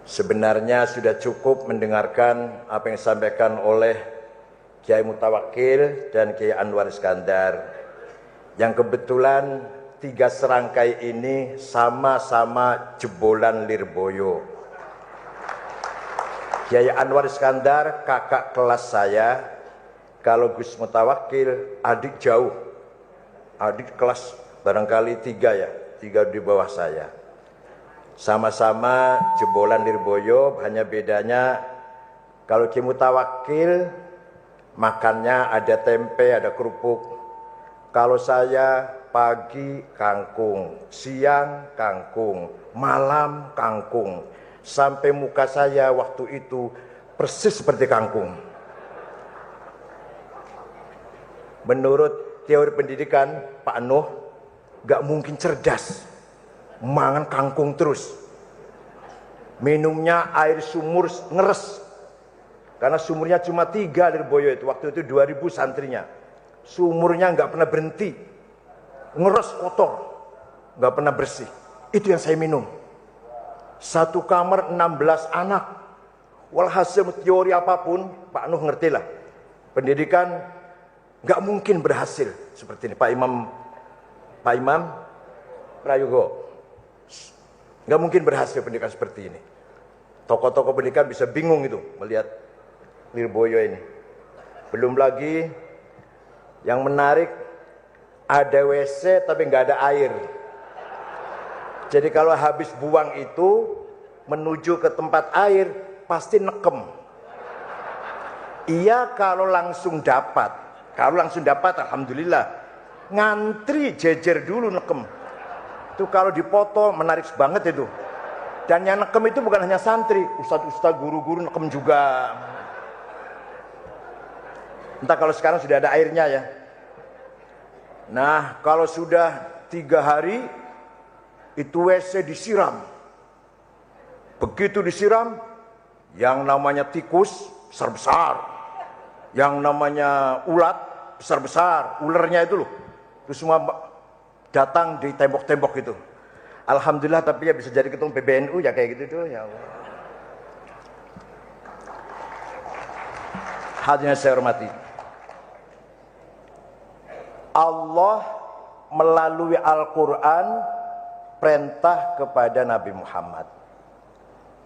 Sebenarnya sudah cukup mendengarkan apa yang disampaikan oleh Kiai Mutawakkil dan Kiai Anwar Iskandar, yang kebetulan tiga serangkai ini sama-sama jebolan Lirboyo. Kiai Anwar Iskandar kakak kelas saya, kalau Gus Mutawakkil adik jauh, adik kelas barangkali tiga di bawah saya. Sama-sama jebolan Lirboyo, hanya bedanya kalau Kiai Mutawakkil makannya ada tempe, ada kerupuk. Kalau saya pagi kangkung, siang kangkung, malam kangkung. Sampai muka saya waktu itu persis seperti kangkung. Menurut teori pendidikan Pak Nuh, gak mungkin cerdas mangan kangkung terus. Minumnya air sumur ngeres, karena sumurnya cuma 3 Lirboyo itu, waktu itu 2000 santrinya. Sumurnya nggak pernah berhenti, ngeres kotor, nggak pernah bersih. Itu yang saya minum. Satu kamar 16 anak. Walhasil teori apapun Pak Nuh ngerti lah, pendidikan nggak mungkin berhasil seperti ini. Pak Imam Prayogo, nggak mungkin berhasil pendidikan seperti ini. Tokoh-tokoh pendidikan bisa bingung itu melihat Lirboyo ini. Belum lagi yang menarik, ada WC tapi nggak ada air. Jadi kalau habis buang itu menuju ke tempat air pasti nekem. Iya kalau langsung dapat alhamdulillah. Ngantri jejer dulu nekem. Itu kalau dipoto menarik banget itu. Dan yang nekem itu bukan hanya santri, ustadz-ustadz, guru-guru nekem juga. Entah kalau sekarang sudah ada airnya ya. Nah, kalau sudah 3 hari itu WC disiram. Begitu disiram, yang namanya tikus besar-besar, yang namanya ulat besar-besar, ulernya itu loh, itu semua datang di tembok-tembok itu. Alhamdulillah, tapi ya bisa jadi ketua PBNU ya kayak gitu tuh, ya Allah. Hadirin saya hormati, Allah melalui Al-Quran perintah kepada Nabi Muhammad,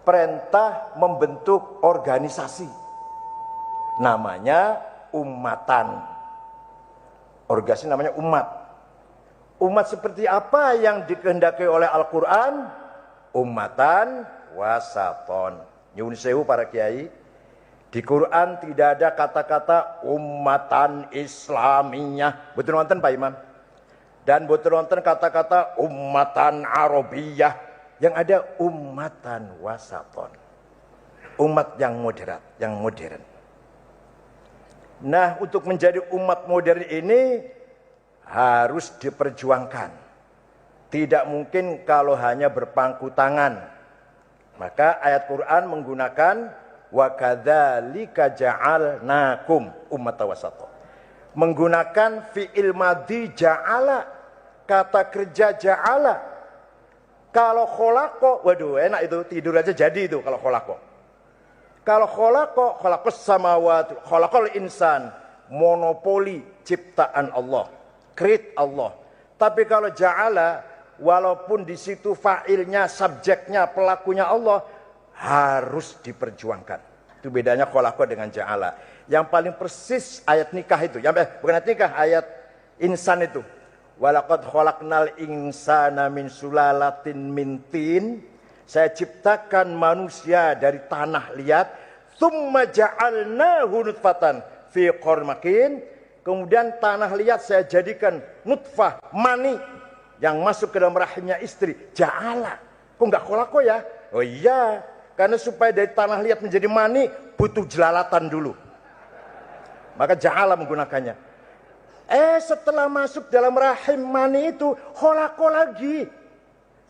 perintah membentuk organisasi namanya ummatan. Organisasi namanya umat. Umat seperti apa yang dikehendaki oleh Al-Quran? Ummatan wasaton. Nyuwun sewu para kiai, di Quran tidak ada kata-kata ummatan Islamiyah. Betul nonton Pak Imam? Dan betul nonton kata-kata ummatan Arabiyah. Yang ada ummatan wasaton. Umat yang moderat, yang modern. Nah, untuk menjadi umat modern ini harus diperjuangkan. Tidak mungkin kalau hanya berpangku tangan. Maka ayat Quran menggunakan wa kadzalika ja'alnakum ummatan wasata. Menggunakan fi'il madhi ja'ala, kata kerja ja'ala. Kalau kholaqo, waduh enak itu, tidur aja jadi itu kalau kholaqo. Kalau khalaqas samawati, khalaqal insan, monopoli ciptaan Allah, create Allah. Tapi kalau ja'ala, walaupun di situ fa'ilnya, subjeknya, pelakunya Allah, harus diperjuangkan. Itu bedanya khalaqa dengan ja'ala. Yang paling persis ayat nikah itu, bukan ayat nikah, ayat insan itu. Walaqad khalaqnal insana min sulalatin min tin. Saya ciptakan manusia dari tanah liat. Tsumma ja'alnahu nutfatan fi qarrin makin. Kemudian tanah liat saya jadikan nutfah, mani yang masuk ke dalam rahimnya istri. Ja'ala. Kok enggak khalaqa ya? Oh iya, karena supaya dari tanah liat menjadi mani butuh jelalatan dulu. Maka ja'ala menggunakannya. Setelah masuk dalam rahim mani itu khalaqa lagi.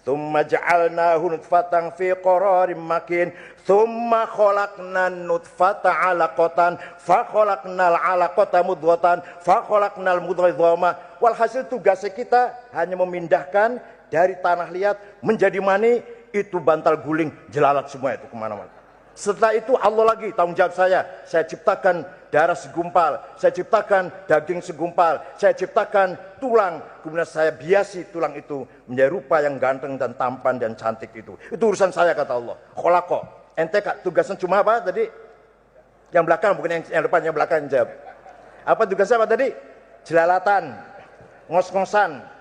Tsumma ja'alnahu nutfatan fi qararin makin. Tsumma khalaqnan nutfata 'alaqatan fa khalaqnal 'alaqata mudghatan fa khalaqnal mudghata. Walhasil tugas kita hanya memindahkan dari tanah liat menjadi mani itu bantal guling, jelalat semua itu kemana-mana. Setelah itu Allah lagi tanggung jawab saya ciptakan darah segumpal, saya ciptakan daging segumpal, saya ciptakan tulang, kemudian saya biasi tulang itu menjadi rupa yang ganteng dan tampan dan cantik itu. Itu urusan saya kata Allah. Kholako. Ente tugasnya cuma apa tadi? Yang belakang bukan yang depan, yang belakang jawab. Apa tugasnya apa tadi? Jelalatan, ngos-ngosan.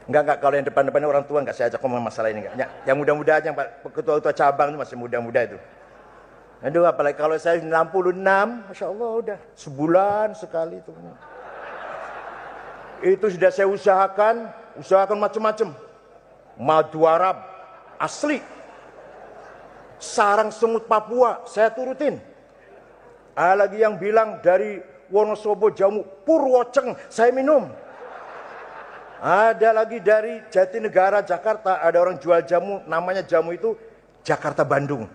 Enggak, kalau yang depan-depannya orang tua enggak saya ajak ngomong masalah ini enggak. Yang muda-muda aja, Pak. Ketua-ketua cabang itu masih muda-muda itu. Aduh, apalagi kalau saya 66, Masya Allah udah sebulan sekali itu. Itu sudah saya usahakan macam-macam. Madu Arab asli. Sarang semut Papua saya turutin. Ada lagi yang bilang dari Wonosobo jamu Purwoceng saya minum. Ada lagi dari Jatinegara, Jakarta, ada orang jual jamu, namanya jamu itu Jakarta Bandung.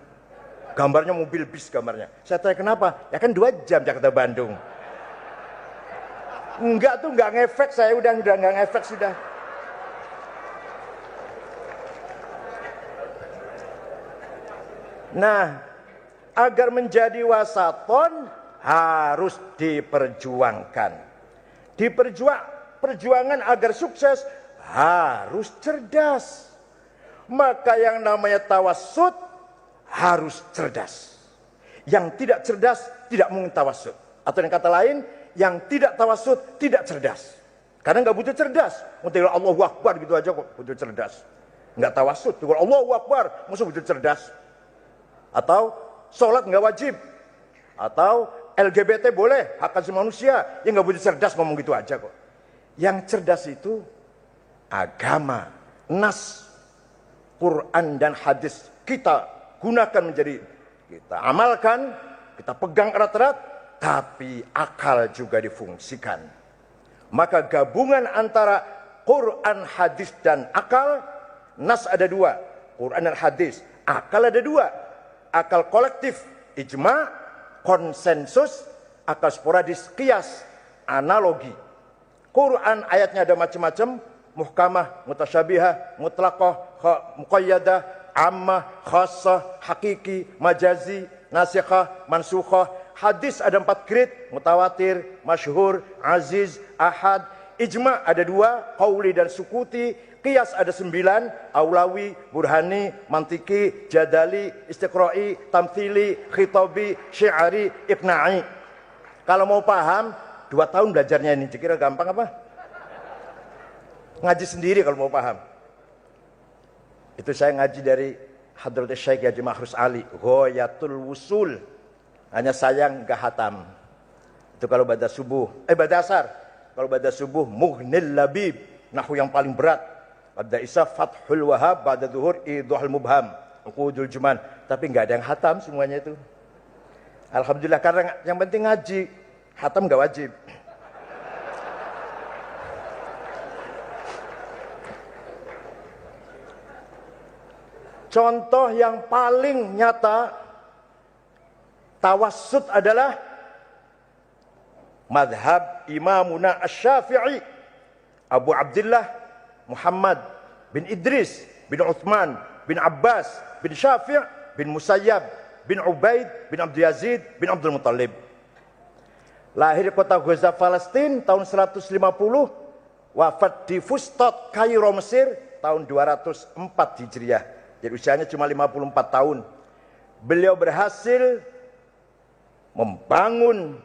Gambarnya mobil bis gambarnya. Saya tanya kenapa? Ya kan 2 jam Jakarta Bandung. Enggak tuh, enggak ngefek, saya udah enggak ngefek sudah. Nah, agar menjadi wasaton harus diperjuangkan. Perjuangan agar sukses harus cerdas. Maka yang namanya tawassut harus cerdas. Yang tidak cerdas tidak mungkin tawassut. Atau dengan kata lain, yang tidak tawassut tidak cerdas. Karena nggak butuh cerdas. Untuk Allahu Akbar gitu aja kok butuh cerdas. Nggak tawassut. Kalau Allahu Akbar mesti butuh cerdas. Atau sholat nggak wajib. Atau LGBT boleh, hak asasi manusia. Ya nggak butuh cerdas ngomong gitu aja kok. Yang cerdas itu agama, nas, Quran dan hadis kita gunakan menjadi, kita amalkan, kita pegang erat-erat, tapi akal juga difungsikan. Maka gabungan antara Quran, hadis dan akal, nas ada 2, Quran dan hadis, akal ada 2, akal kolektif, ijma, konsensus, akal sporadis, qiyas, analogi. Quran ayatnya ada macam-macam, muhkamah, mutasyabihah, mutlaqah, muqayyadah, ammah, khassah, hakiki, majazi, nasikhah, mansukhah. Hadis ada 4 grade, mutawatir, masyhur, aziz, ahad. Ijma ada 2, qauli dan sukuti. Qiyas ada 9, aulawi, burhani, mantiki, jadali, istiqra'i, tamthili, khitabi, syi'ari, iqna'i. Kalau mau paham 2 tahun belajarnya ini, kira gampang apa? Ngaji sendiri kalau mau paham. Itu saya ngaji dari Hadratus Syekh Haji Mahrus Ali, Ghoyatul Wusul. Hanya sayang gak hatam. Itu kalau pada subuh, pada asar. Kalau pada subuh, Mughnil Labib, nahwu yang paling berat. Pada isya Fathul Wahab, pada zuhur Idhul Mubham, Uqudul Juman. Tapi nggak ada yang hatam semuanya itu. Alhamdulillah, karena yang penting ngaji. Hatam nggak wajib. Contoh yang paling nyata tawassut adalah madhab Imamuna Asy-Syafi'i, Abu Abdullah Muhammad bin Idris bin Uthman bin Abbas bin Syafi' bin Musayyab bin Ubaid bin Abdul Yazid bin Abdul Muttalib. Lahir di kota Gaza, Palestina tahun 150, wafat di Fustat, Kairo, Mesir tahun 204 Hijriah. Jadi usianya cuma 54 tahun. Beliau berhasil membangun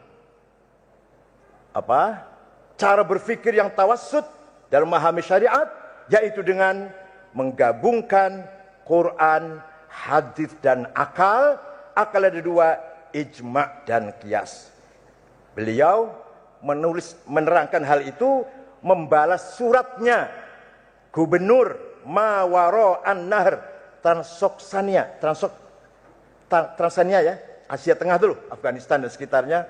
cara berpikir yang tawassut dalam memahami syariat, yaitu dengan menggabungkan Quran, hadis dan akal. Akal ada 2, ijma dan qiyas. Beliau menerangkan hal itu, membalas suratnya Gubernur Mawaro An-Nahr Transokania, Transania ya, Asia Tengah dulu, Afghanistan dan sekitarnya.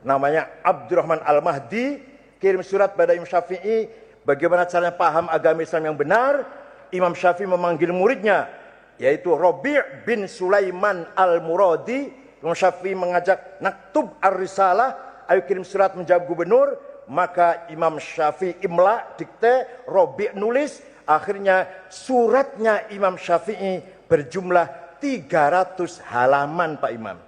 Namanya Abdurrahman Al-Mahdi, kirim surat pada Imam Syafi'i bagaimana caranya paham agama Islam yang benar. Imam Syafi'i memanggil muridnya, yaitu Rabi' bin Sulaiman Al-Muradi. Imam Syafi'i mengajak naktub ar-risalah, ayo kirim surat menjawab gubernur. maka Imam Syafi'i imla, dikte, Robi' nulis, akhirnya suratnya Imam Syafi'i berjumlah 300 halaman Pak Imam.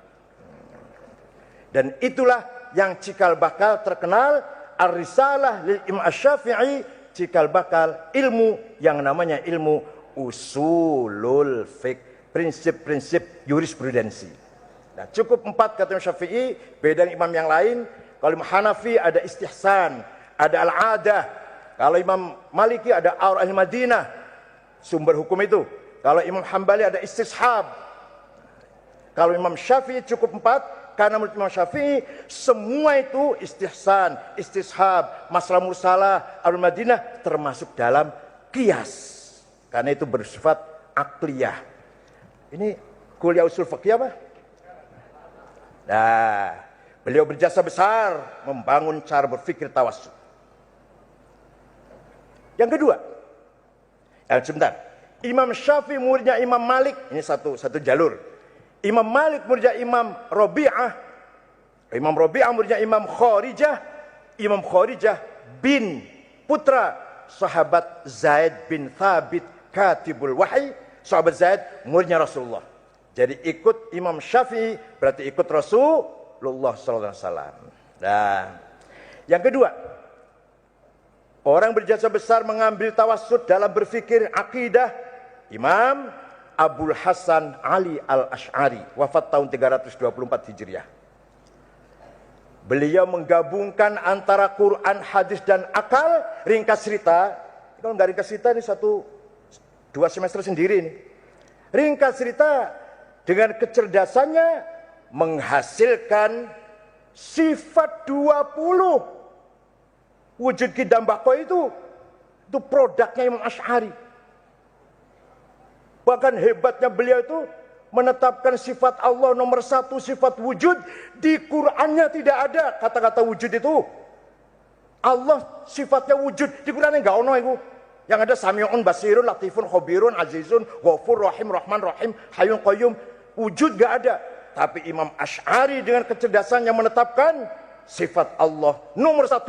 Dan itulah yang cikal bakal terkenal Ar-Risalah lil Imam Syafi'i, cikal bakal ilmu yang namanya ilmu usulul fiqh, prinsip-prinsip jurisprudensi. Nah, cukup 4 kata Imam Syafi'i, beda dengan imam yang lain. Kalau Imam Hanafi ada istihsan, ada al-adah. Kalau Imam Maliki ada aur al-Madinah, sumber hukum itu. Kalau Imam Hambali ada istishab. Kalau Imam Syafi'i cukup 4, karena menurut Imam Syafi'i semua itu istihsan, istishab, masalah mursalah, al-Madinah termasuk dalam qiyas. Karena itu bersifat akliyah. Ini kuliah usul fikih apa? Nah, beliau berjasa besar membangun cara berpikir tawassul. Yang kedua, sebentar. Imam Syafi'i muridnya Imam Malik, ini satu jalur. Imam Malik muridnya Imam Rabi'ah. Imam Rabi'ah muridnya Imam Kharijah. Imam Kharijah bin putra sahabat Zaid bin Thabit katibul wahyi. Sahabat Zaid muridnya Rasulullah. Jadi ikut Imam Syafi'i berarti ikut Rasulullah SAW. Nah, yang kedua, orang berjasa besar mengambil tawassut dalam berfikir akidah, Imam Abul Hasan Ali Al-Asy'ari, wafat tahun 324 Hijriah. Beliau menggabungkan antara Quran, hadis dan akal. Ringkas cerita, kalau nggak ringkas cerita ini 2 semester sendiri ini. Ringkas cerita dengan kecerdasannya menghasilkan sifat 20 wujud kidam bako itu produknya Imam Asy'ari. Bahkan hebatnya beliau itu menetapkan sifat Allah nomor 1, sifat wujud. Di Qur'annya tidak ada kata-kata wujud itu. Allah sifatnya wujud, di Qur'annya enggak ono itu. Yang ada Sami'un, Basirun, Latifun, Khabirun, Azizun, Ghafur, Rahim, Rahman, Rahim, Hayyun, Qayyum. Wujud enggak ada. Tapi Imam Asy'ari dengan kecerdasannya menetapkan sifat Allah nomor 1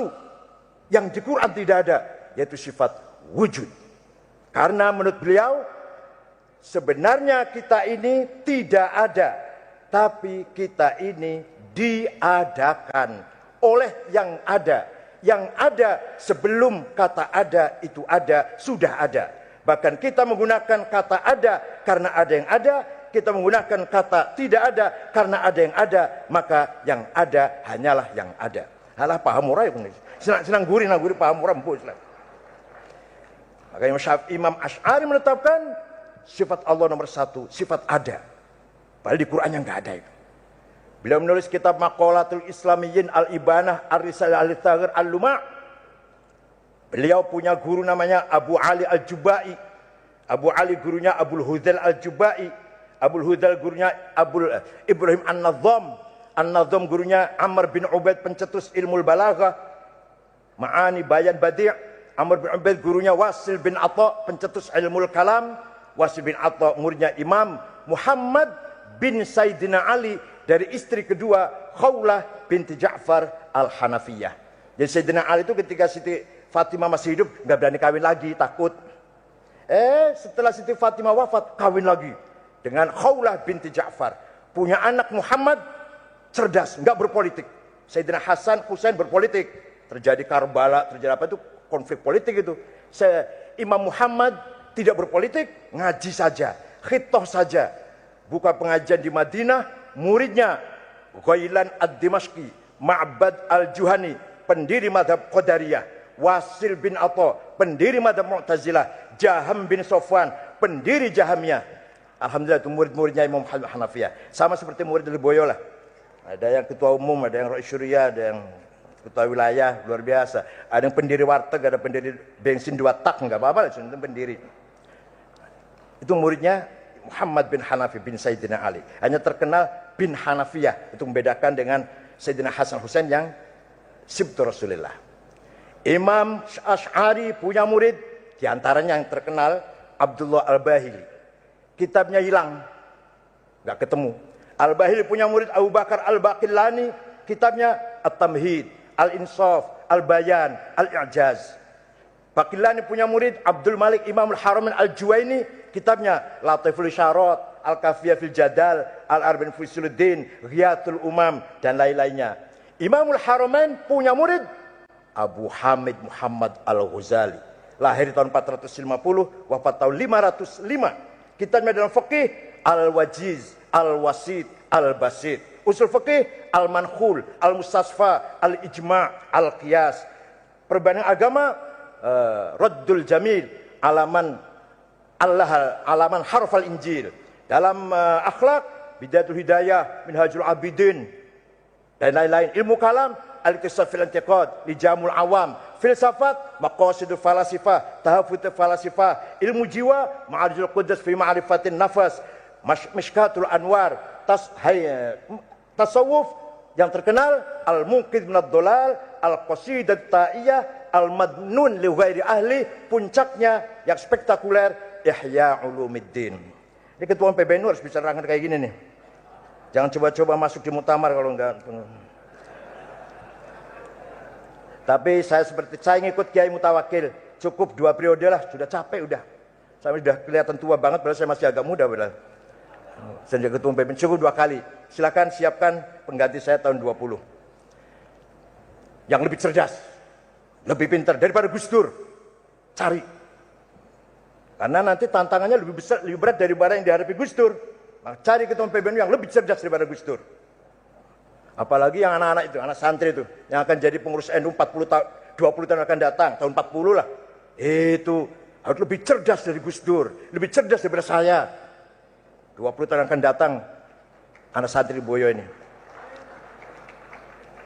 yang di Quran tidak ada, yaitu sifat wujud. Karena menurut beliau sebenarnya kita ini tidak ada, tapi kita ini diadakan oleh yang ada. Yang ada sebelum kata ada itu ada, sudah ada. Bahkan kita menggunakan kata ada karena ada yang ada, kita menggunakan kata tidak ada karena ada yang ada, maka yang ada hanyalah yang ada. Halah paham murah ya, senang gurih paham murah empuk. Maka Imam Asy'ari menetapkan sifat Allah nomor 1, sifat ada. Padahal di Qur'annya enggak ada itu. Beliau menulis kitab Maqalatul Islamiyyin Al-Ibanah Ar-Risalah Al-Thaghir Al-Luma'. Beliau punya guru namanya Abu Ali Al-Jubai. Abu Ali gurunya Abul Hudzal Al-Jubai. Abul Hudzal gurunya Abul Ibrahim An-Nadham. An-Nadham gurunya Amr bin Ubaid pencetus ilmu balaghah. Ma'ani Bayan Badi'. Amr bin Ubaid gurunya Wasil bin Atha pencetus ilmu kalam. Wasil bin Atha muridnya Imam Muhammad bin Sayyidina Ali dari istri kedua Khawlah binti Ja'far Al-Hanafiyah. Jadi Sayyidina Ali itu ketika Siti Fatimah masih hidup nggak berani kawin lagi, takut. Setelah Siti Fatimah wafat kawin lagi dengan Khawlah binti Ja'far. Punya anak Muhammad, cerdas, nggak berpolitik. Sayyidina Hasan, Husain berpolitik. Terjadi Karbala, terjadi apa itu konflik politik itu. Imam Muhammad tidak berpolitik, ngaji saja, khitoh saja. Buka pengajian di Madinah, muridnya Ghailan Ad-Dimashqi, Ma'bad Al-Juhani, pendiri madhab Qadariyah, Wasil bin Atha, pendiri madhab Mu'tazilah, Jaham bin Sofwan, pendiri Jahamiyah. Alhamdulillah itu murid-muridnya Imam Hanafiyah. Sama seperti murid dari Boyo lah. Ada yang ketua umum, ada yang Rais Syuriah, ada yang ketua wilayah, luar biasa. Ada yang pendiri warteg, ada pendiri bensin 2 tak, enggak apa-apa, itu pendiri. Itu muridnya Muhammad bin Hanafi bin Sayyidina Ali. Hanya terkenal bin Hanafiyah. Itu membedakan dengan Sayyidina Hasan Husain yang sibtu Rasulullah. Imam Asy'ari punya murid. Di antaranya yang terkenal Abdullah Al-Bahili. Kitabnya hilang. Nggak ketemu. Al-Bahili punya murid Abu Bakar Al-Baqillani. Kitabnya At-Tamhid, Al-Insaf, Al-Bayan, Al-I'jaz. Baqillani punya murid Abdul Malik Imamul Haramain Al-Juwaini, kitabnya Latiful Isyarat, Al-Kafiyah fil Jadal, Al-Arba'in fi Usuluddin, Ghiyathul Umam, dan lain-lainnya. Imamul Haramain punya murid Abu Hamid Muhammad Al-Ghazali, lahir tahun 450, wafat tahun 505. Kitabnya dalam fikih Al-Wajiz, Al-Wasit, Al-Basit. Usul fikih Al-Mankhul, Al-Mustasfa, Al-Ijma', Al-Qiyas. Perbandingan agama Raddul Jamil, alaman harf al-Injil. Dalam akhlak Bidayatul Hidayah, Minhajul Abidin, dan lain-lain. Ilmu kalam Al-Iqtisad fil Intiqad, Lijamul Awam. Filsafat Maqasidul Falasifah, Tahaffutul Falasifah. Ilmu jiwa Ma'arijul Qudus fi Ma'rifatin Nafas, Mishkatul Anwar. Tasawuf yang terkenal Al-Munqidh minad Dhalal, Al-Qasidah Ta'iyah, Al-Madnun li ghairi ahli. Puncaknya yang spektakuler Ihya Ulumuddin. Ini ketua PBNU harus bisa terangkan kayak gini nih. Jangan coba-coba masuk di muktamar kalau enggak. Tapi saya ngikut Kiai Mutawakil, cukup 2 periode lah, sudah capek udah. Saya sudah kelihatan tua banget, padahal saya masih agak muda padahal. Saya jadi ketua PBNU cukup 2 kali. Silakan siapkan pengganti saya tahun 20. Yang lebih cerdas, lebih pintar daripada Gus Dur. Cari. Karena nanti tantangannya lebih besar, lebih berat daripada yang dihadapi Gus Dur. Maka cari ketua PBNU yang lebih cerdas daripada Gus Dur. Apalagi yang anak-anak itu, anak santri itu, yang akan jadi pengurus NU 20 tahun akan datang, tahun 40 lah. Itu harus lebih cerdas dari Gus Dur, lebih cerdas daripada saya. 20 tahun akan datang, anak santri Boyo ini.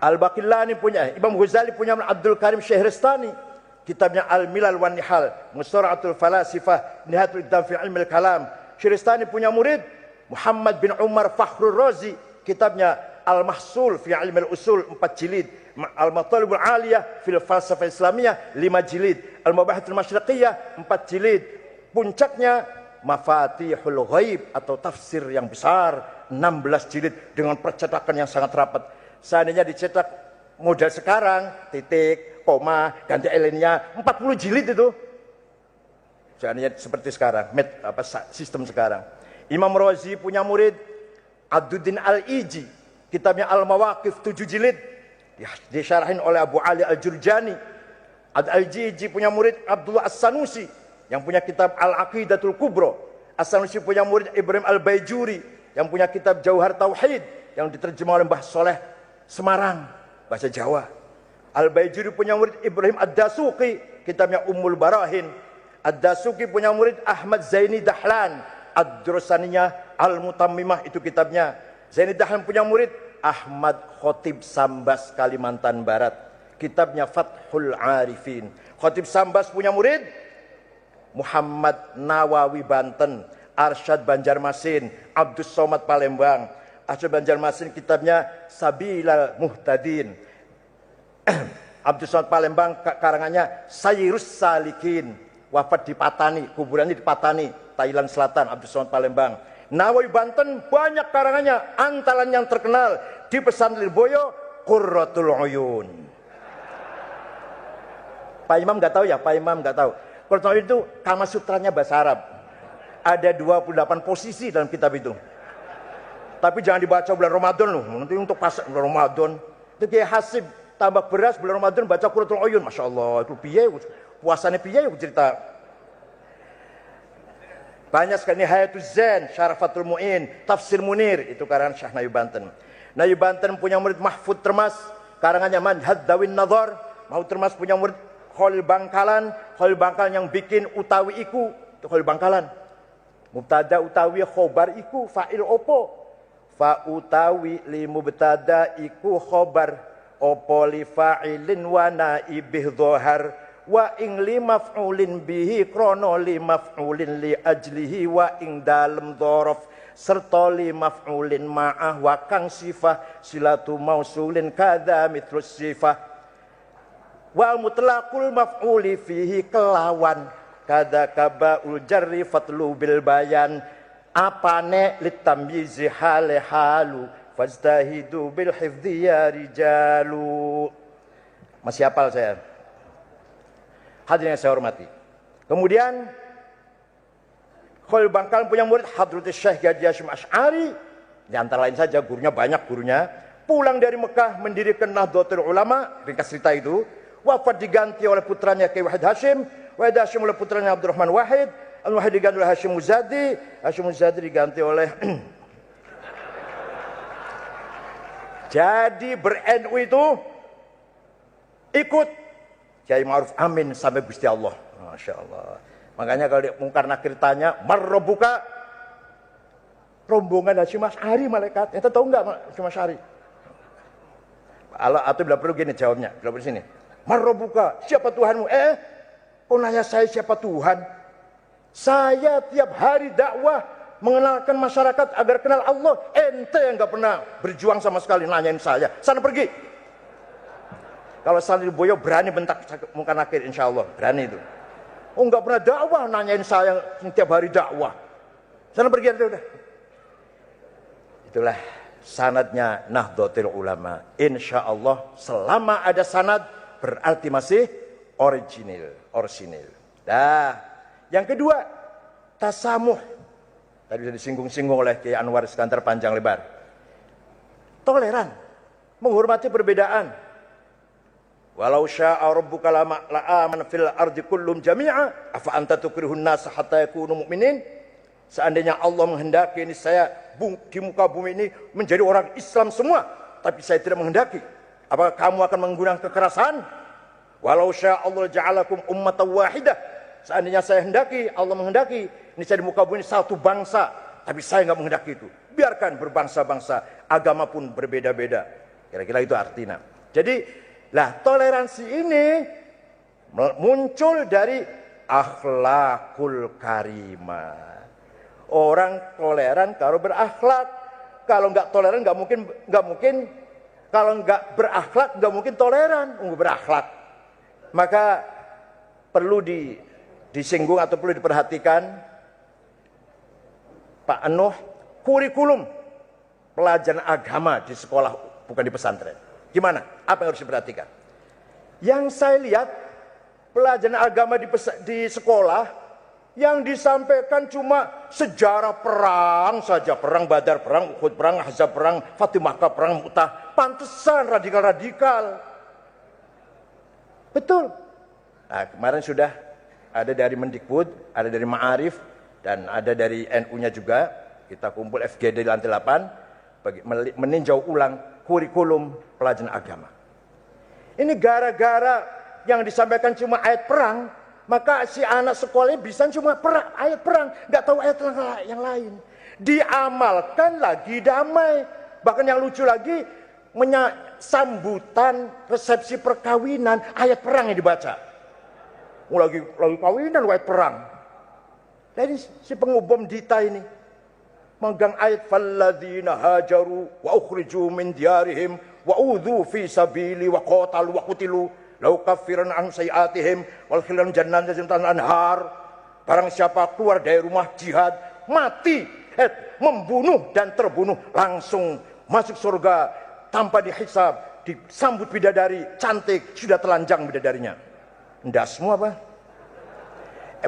Al-Baqillani punya, Imam Ghazali punya Abdul Karim Syahristani, kitabnya Al-Milal wan Nihal, Mustara'atul Falasifah, Nihatul Iqdam fi Ilmil Kalam. Syahristani punya murid Muhammad bin Umar Fakhrul Razi, kitabnya Al-Mahsul fi Ilmil Usul 4 jilid, Al-Matalibul Aliyah fil Falsafah Islamiyah 5 jilid, Al-Mabahatul Masyriqiyah 4 jilid. Puncaknya Mafatihul Ghaib atau tafsir yang besar 16 jilid dengan percetakan yang sangat rapat. Seandainya dicetak model sekarang, titik, koma, ganti elinnya 40 jilid itu. Seandainya seperti sekarang, sistem sekarang. Imam Razi punya murid Abduddin Al-Iji, kitabnya Al-Mawaqif 7 jilid, disyarahin oleh Abu Ali Al-Jurjani. Al-Iji punya murid Abdullah As-Sanusi, yang punya kitab Al-Aqidatul Kubra. As-Sanusi punya murid Ibrahim Al-Baijuri, yang punya kitab Jauhar Tauhid, yang diterjemah oleh Mbah Soleh Semarang, bahasa Jawa. Al-Baijuri punya murid Ibrahim Ad-Dasuqi, kitabnya Ummul Barahin. Ad-Dasuqi punya murid Ahmad Zaini Dahlan, Ad-Dursaniyah Al-Mutammimah, itu kitabnya. Zaini Dahlan punya murid Ahmad Khotib Sambas, Kalimantan Barat, kitabnya Fathul Arifin. Khotib Sambas punya murid Muhammad Nawawi Banten, Arsyad Banjarmasin, Abdus Somad Palembang. Arsyad Banjarmasin kitabnya Sabilal Muhtadin. Abdus Somad Palembang karangannya Sayyirus Salikin, wafat di Patani, kuburannya di Patani, Thailand Selatan. Abdus Somad Palembang. Nawawi Banten banyak karangannya, antalan yang terkenal di Pesantren Boyo Qurratul Uyun. Pak Imam nggak tahu ya, Pak Imam nggak tahu. Qurratul Uyun itu Kama Sutranya bahasa Arab. Ada 28 posisi dalam kitab itu. Tapi jangan dibaca bulan Ramadan loh, nanti untuk pas bulan Ramadan. Itu kayak Hasib tambah beras bulan Ramadan baca Qurratul Uyun, Masya Allah, itu piye, puasanya piye cerita. Banyak sekali Nihayatul Zain, Syarafatul Mu'in, Tafsir Munir, itu karangan Syekh Nayu Banten. Nayu Banten punya murid Mahfud Termas, karangannya Manhaj Dawin Nadhar. Mahfud Termas punya murid Khalil Bangkalan, Khalil Bangkalan yang bikin utawi iku, itu Khalil Bangkalan. Mubtada utawi khobar iku fa'il opo. Fa utawi li mubtada iku khobar, opo li fa'ilin wa naibih dhohar. Wa ing li maf'ulin bihi krono li maf'ulin li ajlihi wa ing dalem dhorof serta li maf'ulin ma'ah wa kang sifah silatu mausulin kada mitlus sifah wal mutlaqul maf'uli fihi kelawan kada kabaul jarri fatlu bil bayan apane litamyizi hale halu fajtahidu bil hifdhi ya rijalu. Masih hafal saya. Hadirin yang saya hormati. Kemudian Khalil Bangkalan punya murid Hadratus Syekh Haji Hasyim Asy'ari. Di antara lain saja gurunya banyak gurunya. Pulang dari Mekah mendirikan Nahdlatul Ulama. Ringkas cerita itu. Wafat diganti oleh putranya Kiai Wahid Hasyim. Wahid Hasyim oleh putranya Abdurrahman Wahid. Al-Wahid diganti oleh Hasyim Muzadi. Hasyim Muzadi diganti oleh jadi ber-NU itu ikut Kiai Ma'ruf Amin sampai Gusti Allah. Masya Allah. Makanya kalau di Mungkar Nakir tanya, marrobuka, rombongan Hasyim Asy'ari malaikat. Ente tahu nggak Hasyim Asy'ari? Atau bila perlu gini jawabnya, bila perlu sini. Marrobuka, siapa Tuhanmu? Kok nanya saya siapa Tuhan? Saya tiap hari dakwah mengenalkan masyarakat agar kenal Allah. Ente yang nggak pernah berjuang sama sekali nanyain saya. Sana pergi. Kalau Salih Boyo berani bentak Mungkar Nakir, insya Allah berani itu. Oh nggak pernah dakwah nanyain saya tiap hari dakwah. Sana pergi udah. Itulah sanadnya Nahdlatul Ulama. Insya Allah selama ada sanad berarti masih orisinil. Nah, yang kedua tasamuh. Tadi sudah disinggung-singgung oleh Kiai Anwar Iskandar panjang lebar. Toleran, menghormati perbedaan. Walau syaa rabbuka la'amana fil ardi kullum jami'a afa anta tukrihun nas hatta yakunu mu'minin. Seandainya Allah menghendaki ini saya di muka bumi ini menjadi orang Islam semua, tapi saya tidak menghendaki. Apakah kamu akan menggunakan kekerasan? Walau syaa Allah ja'alakum ummatan wahidah. Seandainya saya hendaki, Allah menghendaki ini saya di muka bumi ini satu bangsa, tapi saya nggak menghendaki itu. Biarkan berbangsa-bangsa, agama pun berbeda-beda. Kira-kira itu artinya. Jadi lah, toleransi ini muncul dari akhlakul karimah. Orang toleran kalau berakhlak. Kalau nggak toleran nggak mungkin. Kalau nggak berakhlak nggak mungkin toleran. Berakhlak. Maka perlu disinggung atau perlu diperhatikan, Pak Anuh, kurikulum pelajaran agama di sekolah bukan di pesantren. Gimana? Apa yang harus diperhatikan? Yang saya lihat pelajaran agama di sekolah yang disampaikan cuma sejarah perang saja, perang Badar, perang Uhud, perang Ahzab, perang Fatimah, perang Mu'tah. Pantesan radikal-radikal. Betul. Nah, kemarin sudah ada dari Mendikbud, ada dari Ma'arif, dan ada dari NU-nya juga. Kita kumpul FGD di lantai 8 meninjau ulang kurikulum pelajaran agama. Ini gara-gara yang disampaikan cuma ayat perang, maka si anak sekolahnya bisa cuma ayat perang, nggak tahu ayat yang lain. Diamalkan lagi damai. Bahkan yang lucu lagi, sambutan resepsi perkawinan, ayat perang yang dibaca. Lagi kawinan, ayat perang. Jadi si pengubom Dita ini megang ayat falladzina hajaru wa ukhriju min diyarihim wa udzu fi sabili wa qatalu wa qutilu law kaffiran an sayiatihim wal khilan jannatin anhar. Barang siapa keluar dari rumah jihad, mati, membunuh dan terbunuh, langsung masuk surga tanpa dihisab, disambut bidadari cantik, sudah telanjang bidadarinya. Ndak semua apa?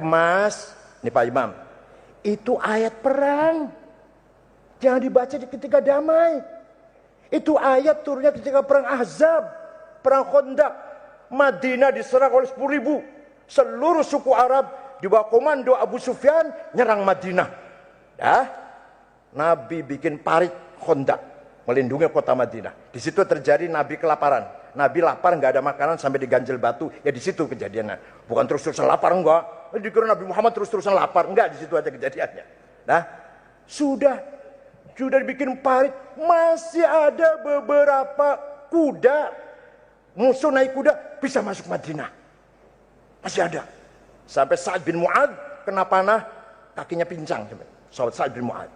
Mas, ini Pak Imam, itu ayat perang. Jangan dibaca ketika damai. Itu ayat turunnya ketika perang Ahzab, perang Khandaq. Madinah diserang oleh 10.000. Seluruh suku Arab di bawah komando Abu Sufyan nyerang Madinah. Nabi bikin parit Khandaq melindungi kota Madinah. Di situ terjadi Nabi kelaparan. Nabi lapar, nggak ada makanan sampai diganjel batu. Ya di situ kejadiannya. Bukan terus-terusan lapar, enggak. Dikira Nabi Muhammad terus-terusan lapar, enggak, di situ aja kejadiannya. Nah, sudah dibikin parit, masih ada beberapa kuda, musuh naik kuda bisa masuk Madinah. Masih ada. Sampai Sa'ad bin Mu'ad kena panah, kakinya pincang. Sahabat Sa'ad bin Mu'ad.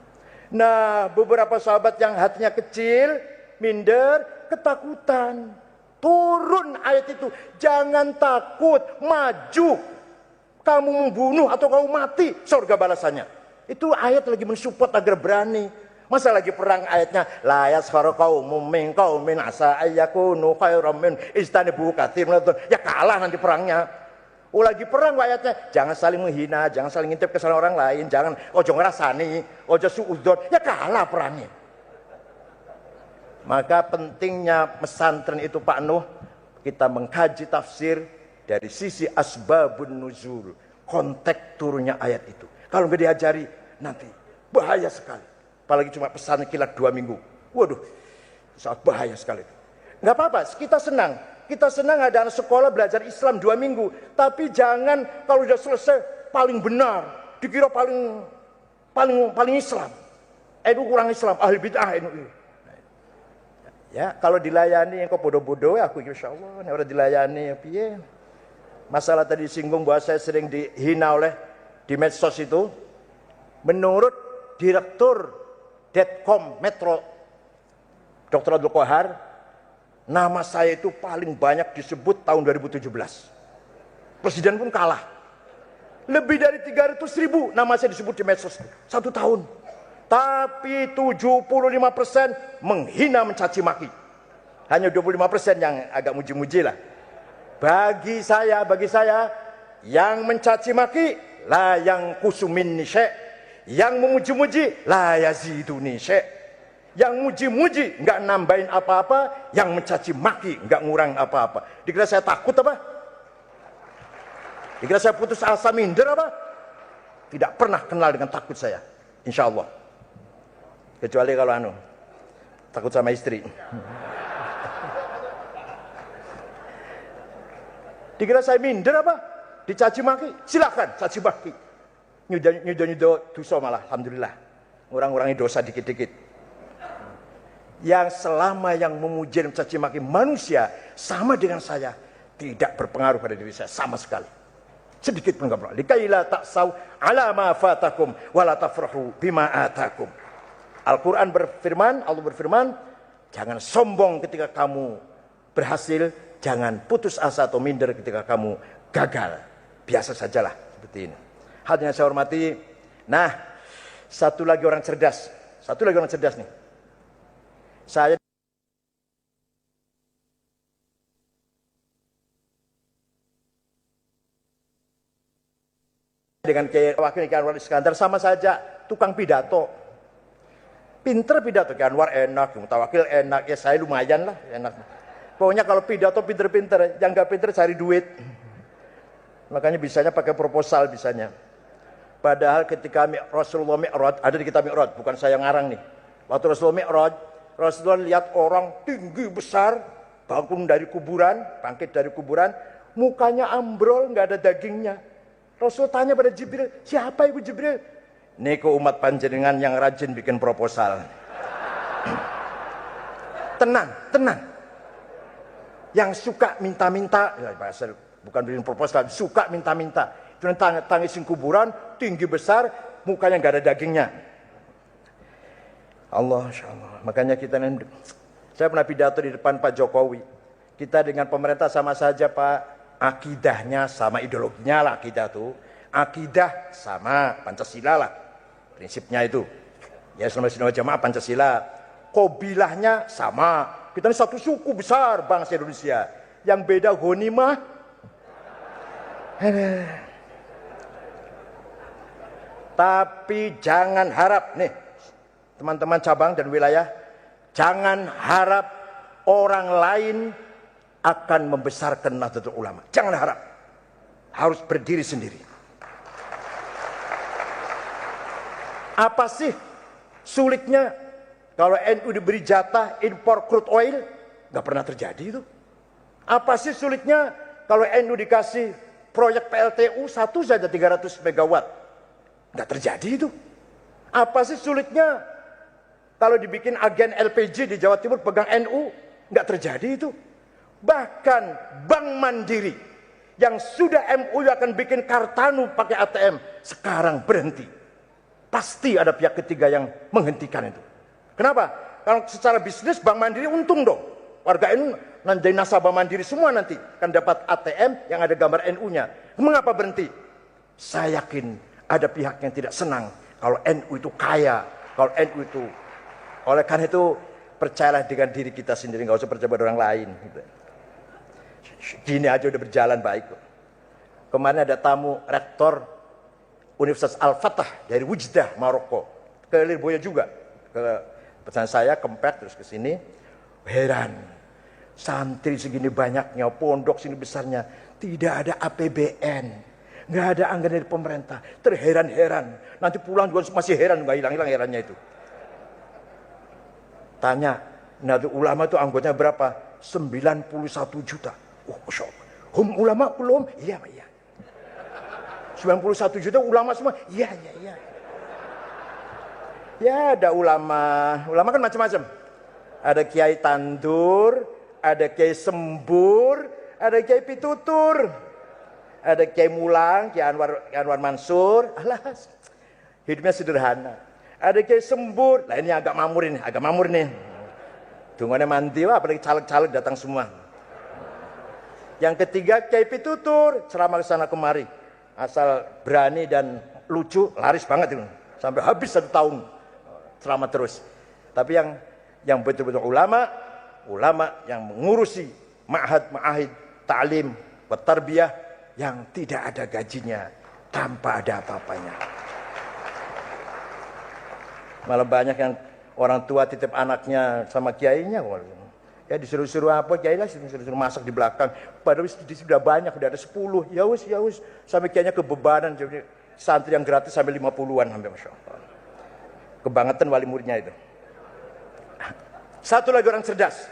Nah, beberapa sahabat yang hatinya kecil, minder, ketakutan. Turun ayat itu, jangan takut, maju. Kamu membunuh atau kamu mati, surga balasannya. Itu ayat lagi mensupport agar berani. Masa lagi perang ayatnya la yaskhar qaumun min qaumin asa ayyakunu khairam min istanibu katsir. Ya kalah nanti perangnya. Lagi perang ayatnya jangan saling menghina, jangan saling ngintip kesalahan orang lain, jangan ojo ngrasani, ojo suudzon. Ya kalah perangnya. Maka pentingnya pesantren itu Pak Nuh, kita mengkaji tafsir dari sisi asbabun nuzul, konteks turunnya ayat itu. Kalau nggak diajari nanti bahaya sekali. Apalagi cuma pesan kilat 2 minggu. Waduh, sangat bahaya sekali. Nggak apa-apa, kita senang. Kita senang ada anak sekolah belajar Islam 2 minggu. Tapi jangan kalau sudah selesai paling benar, dikira paling Islam. NU kurang Islam, ahli bid'ah NU. Ya, kalau dilayani yang kok bodoh-bodoh, aku insya Allah ini orang dilayani ya piye. Masalah tadi disinggung bahwa saya sering dihina oleh di medsos itu. Menurut Direktur Detkom Metro Dr. Abdul Qahar, nama saya itu paling banyak disebut tahun 2017. Presiden pun kalah. Lebih dari 300.000 nama saya disebut di medsos 1 tahun. Tapi 75% menghina mencaci maki. Hanya 25% yang agak muji-muji lah. Bagi saya yang mencaci maki la yang kusumin nisye. Yang memuji-muji la yaziduni syai'. Yang muji-muji enggak nambahin apa-apa, yang mencaci maki enggak ngurang apa-apa. Dikira saya takut apa? Dikira saya putus asa minder apa? Tidak pernah kenal dengan takut saya, insya Allah. Kecuali kalau takut sama istri. Dikira saya minder apa? Dicaci maki, silakan caci maki. Nyudo dosa malah, alhamdulillah. Ngurangi dosa dikit-dikit. Yang selama yang memuji dan mencaci maki manusia sama dengan saya, tidak berpengaruh pada diri saya sama sekali. Sedikit pun enggak berpengaruh. Likaila ta'sau ala ma fatakum wa la tafrahu bima atakum. Al-Qur'an berfirman, Allah berfirman, jangan sombong ketika kamu berhasil, jangan putus asa atau minder ketika kamu gagal. Biasa sajalah seperti ini. Hadirin saya hormati. Nah, satu lagi orang cerdas nih. Saya dengan Wakil Anwar Iskandar sama saja tukang pidato. Pinter pidato, Ki Anwar enak, Mutawakil enak, ya saya lumayan lah enak. Pokoknya kalau pidato pinter-pinter, yang nggak pinter cari duit. Makanya bisanya pakai proposal bisanya. Padahal ketika Rasulullah Mi'raj, ada di kitab Mi'raj, bukan saya ngarang nih. Waktu Rasulullah Mi'raj, Rasulullah lihat orang tinggi besar, bangkit dari kuburan, mukanya ambrol, nggak ada dagingnya. Rasul tanya pada Jibril, siapa ibu Jibril? Niku umat panjenengan yang rajin bikin proposal. Tenang. Yang suka minta-minta, ya, bukan bikin proposal, suka minta-minta. Itu tangisin kuburan, tinggi besar, mukanya nggak ada dagingnya. Allah, Insya Allah. Makanya saya pernah pidato di depan Pak Jokowi. Kita dengan pemerintah sama saja Pak. Akidahnya sama, ideologinya lah akidah tuh. Akidah sama, Pancasila lah. Prinsipnya itu. Ya Islam Sunnah Jamaah Pancasila. Kobilahnya sama. Kita ini satu suku besar bangsa Indonesia. Yang beda ghanimah. Tapi jangan harap nih teman-teman cabang dan wilayah, jangan harap orang lain akan membesarkan Nahdlatul Ulama. Jangan harap. Harus berdiri sendiri. Apa sih sulitnya kalau NU diberi jatah impor crude oil? Gak pernah terjadi itu. Apa sih sulitnya kalau NU dikasih proyek PLTU satu saja 300 megawatt? Nggak terjadi itu. Apa sih sulitnya kalau dibikin agen LPG di Jawa Timur pegang NU? Nggak terjadi itu. Bahkan Bank Mandiri yang sudah MUI akan bikin kartanu pakai ATM sekarang berhenti. Pasti ada pihak ketiga yang menghentikan itu. Kenapa? Kalau secara bisnis Bank Mandiri untung dong. Warga NU nanti nasabah Mandiri semua nanti akan dapat ATM yang ada gambar NU-nya. Mengapa berhenti? Saya yakin ada pihak yang tidak senang kalau NU itu kaya, kalau NU itu Oleh karena itu percayalah dengan diri kita sendiri, nggak usah percaya pada orang lain. Gitu. Gini aja udah berjalan baik. Kemarin ada tamu rektor Universitas Al-Fatah dari Wujdah, Maroko, ke Lirboyo juga, ke pesan saya Kempet terus ke sini. Heran, santri segini banyaknya, pondok segini besarnya, tidak ada APBN, nggak ada anggaran dari pemerintah. Terheran-heran, nanti pulang juga masih heran, nggak hilang-hilang herannya itu. Tanya, Nahdlatul Ulama itu anggotanya berapa? 91 juta. Oh, Masya Allah. Ulama belum? Iya, iya. 91 juta ulama semua? Iya, iya, iya. Ya ada ulama kan macam-macam. Ada Kiai Tandur, ada Kiai Sembur, ada Kiai Pitutur, ada Kiai Mulang, Kiai Anwar Mansur. Alas, hidupnya sederhana. Ada Kiai Sembur, lah ini agak mamur nih. Dungannya mandi, wah apalagi caleg-caleg datang semua. Yang ketiga Kiai Pitutur, ceramah kesana kemari. Asal berani dan lucu, laris banget itu. Sampai habis 1 tahun ceramah terus. Tapi yang betul-betul ulama yang mengurusi ma'had, ta'lim, tarbiyah yang tidak ada gajinya, tanpa ada apa-apanya. Malah banyak yang orang tua titip anaknya sama kiainya, ya disuruh-suruh apa, kiai lah disuruh masak di belakang. Padahal sudah banyak, sudah ada 10. Ya wis, sampai kiainya kebebanan. Jadi santri yang gratis sampai 50-an, sampai Masya Allah. Kebangetan wali muridnya itu. Satu lagi orang cerdas,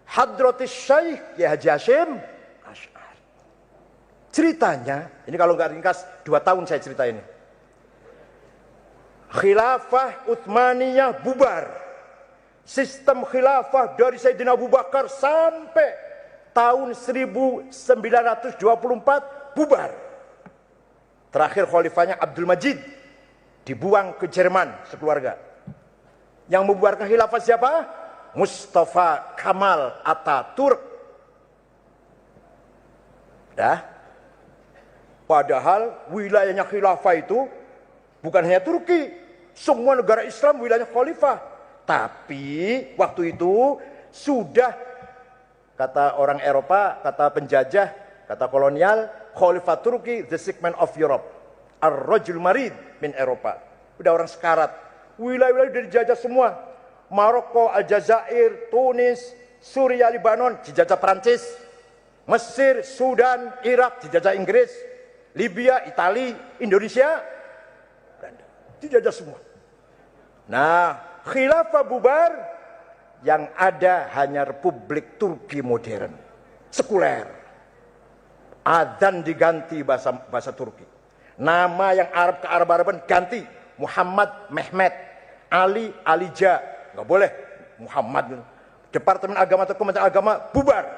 Hadratis Syekh Kiai Haji Hashim Asy'ari. Ceritanya, ini kalau nggak ringkas 2 tahun saya cerita ini. Khilafah Utsmaniyah bubar. Sistem khilafah dari Sayyidina Abu Bakar sampai tahun 1924 bubar. Terakhir khalifahnya Abdul Majid dibuang ke Jerman sekeluarga. Yang membubarkan khilafah siapa? Mustafa Kamal Ataturk. Padahal wilayahnya khilafah itu bukan hanya Turki, semua negara Islam wilayahnya khalifah. Tapi waktu itu sudah, kata orang Eropa, kata penjajah, kata kolonial, khalifah Turki the sick man of Europe, ar-rajul marid min Eropa. Udah orang sekarat, wilayah-wilayah udah dijajah semua. Maroko, Aljazair, Tunis, Suriah, Lebanon dijajah Prancis, Mesir, Sudan, Irak dijajah Inggris, Libya, Italia, Indonesia, Belanda dijajah semua. Nah, khilafah bubar, yang ada hanya Republik Turki modern, sekuler. Adzan diganti bahasa Turki. Nama yang Arab ke Arab-Araban ganti. Muhammad, Mehmet, Ali, Alija. Nggak boleh Muhammad. Departemen Agama atau Kementerian Agama bubar.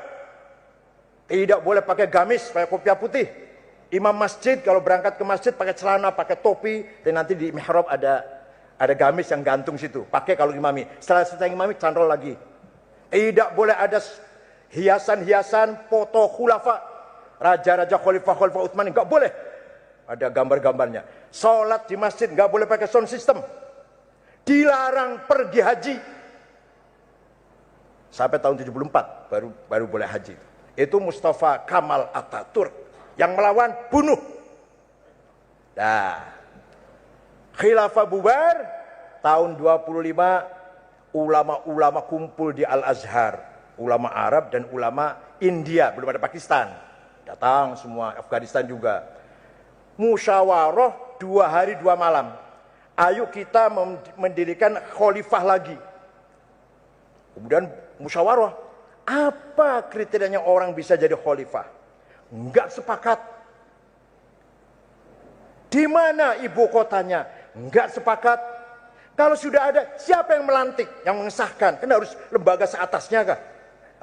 Tidak boleh pakai gamis, pakai kopiah putih. Imam masjid kalau berangkat ke masjid pakai celana, pakai topi. Dan nanti di mihrab ada gamis yang gantung situ. Pakai kalau imami. Setelah selesai imami, candrol lagi. Tidak boleh ada hiasan-hiasan foto khulafa. Raja-raja khalifah Utsmani. Nggak boleh. Ada gambar-gambarnya. Sholat di masjid nggak boleh pakai sound system. Dilarang pergi haji. Sampai tahun 74 baru boleh haji. Itu Mustafa Kamal Ataturk yang melawan bunuh. Nah, khilafah bubar tahun 25, ulama-ulama kumpul di Al-Azhar, ulama Arab dan ulama India, belum ada Pakistan. Datang semua, Afghanistan juga. Musyawarah 2 hari 2 malam. Ayo kita mendirikan khalifah lagi. Kemudian musyawarah, apa kriterianya orang bisa jadi khalifah? Enggak sepakat. Di mana ibu kotanya? Enggak sepakat. Kalau sudah ada, siapa yang melantik, yang mengesahkan? Kan harus lembaga seatasnya kah?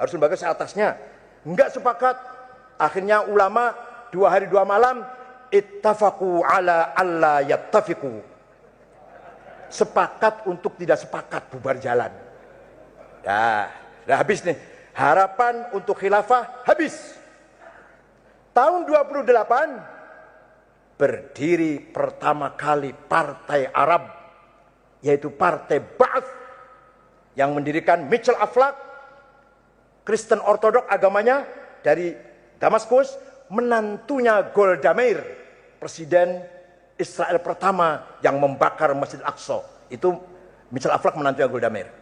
Harus lembaga seatasnya. Enggak sepakat. Akhirnya ulama 2 hari 2 malam ittafaqu ala alla yattafiqu. Sepakat untuk tidak sepakat, bubar jalan. Dah habis nih. Harapan untuk khilafah habis. Tahun 28 berdiri pertama kali partai Arab, yaitu Partai Ba'ath yang mendirikan Mitchell Aflaq, Kristen Ortodok agamanya dari Damaskus, menantunya Golda Meir, presiden Israel pertama yang membakar Masjid Al-Aqsa. Itu Mitchell Aflaq menantunya Golda Meir.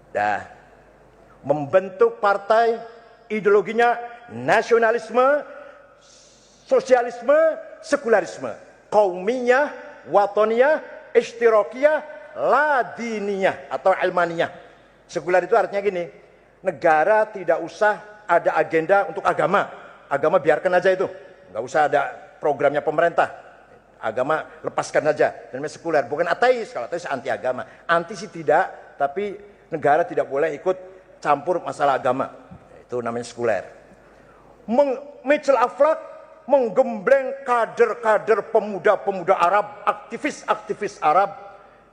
Dah membentuk partai, ideologinya nasionalisme, sosialisme, sekularisme, kaumiyah, watoniyah, ishtirakiyah, ladiniyah atau ilmaniyah. Sekular itu artinya gini, negara tidak usah ada agenda untuk agama. Agama biarkan aja itu, nggak usah ada programnya pemerintah. Agama lepaskan aja. Dan sekuler, bukan ateis. Kalau ateis anti agama. Anti sih tidak, tapi negara tidak boleh ikut campur masalah agama. Itu namanya sekuler. Mitchell Aflaq menggembleng kader-kader pemuda-pemuda Arab, aktivis-aktivis Arab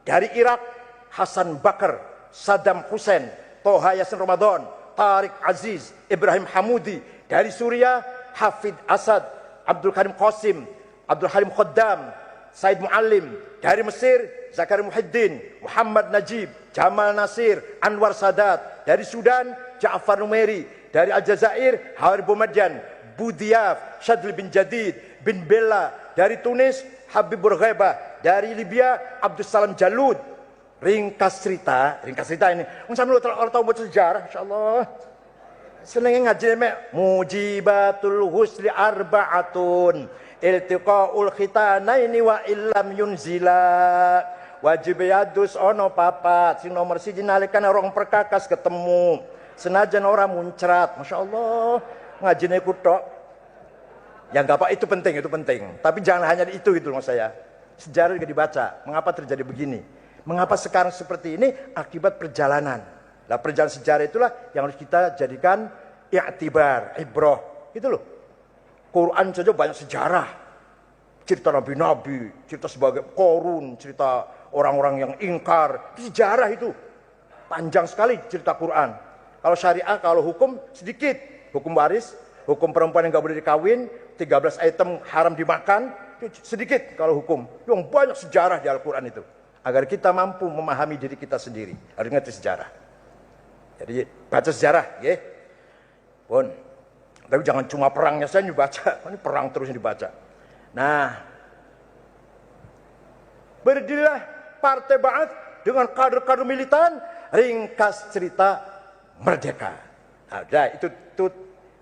dari Irak, Hasan Bakar, Saddam Hussein, Toha Yasin Ramadan, Tariq Aziz, Ibrahim Hamudi. Dari Suriah, Hafid Asad, Abdul Karim Qasim, Abdul Halim Khaddam, Said Muallim. Dari Mesir, Zakaria Muhyiddin, Muhammad Najib, Jamal Nasir, Anwar Sadat. Dari Sudan, Ja'far Numeri. Dari Aljazair, Hawari Boumediene, Boudiaf, Shadli bin Jadid, bin Bella. Dari Tunis, Habib Bourguiba. Dari Libya, Abdul Salam Jalud. Ringkas cerita ini. Sambil orang tahu buat sejarah, insyaallah. Senengnya ngaji mek. Mujibatul husli arba'atun. Iltiqaul khitanaini wa illam yunzila. Wajib yadus ono papat. Sing nomor siji nalikan orang perkakas ketemu. Senajan orang muncrat. Masya Allah. Ngajinya ikut tok. Ya enggak apa, itu penting. Tapi jangan hanya itu maksud saya. Sejarah juga dibaca. Mengapa terjadi begini? Mengapa sekarang seperti ini? Akibat perjalanan. Nah, perjalanan sejarah itulah yang harus kita jadikan i'tibar, ibroh. Itu loh. Quran saja banyak sejarah. Cerita nabi-nabi, cerita sebagai korun, cerita orang-orang yang ingkar. Itu sejarah itu. Panjang sekali cerita Quran. Kalau syariah, kalau hukum sedikit. Hukum waris, hukum perempuan yang gak boleh dikawin, 13 item haram dimakan, itu sedikit kalau hukum. Yang banyak sejarah di Al-Quran itu. Agar kita mampu memahami diri kita sendiri. Harus ngerti sejarah. Jadi baca sejarah, ya. Pun. Tapi jangan cuma perangnya saja dibaca. Ini perang terus dibaca. Nah, berdirilah Partai Ba'ath dengan kader-kader militan. Ringkas cerita merdeka. Nah, udah, itu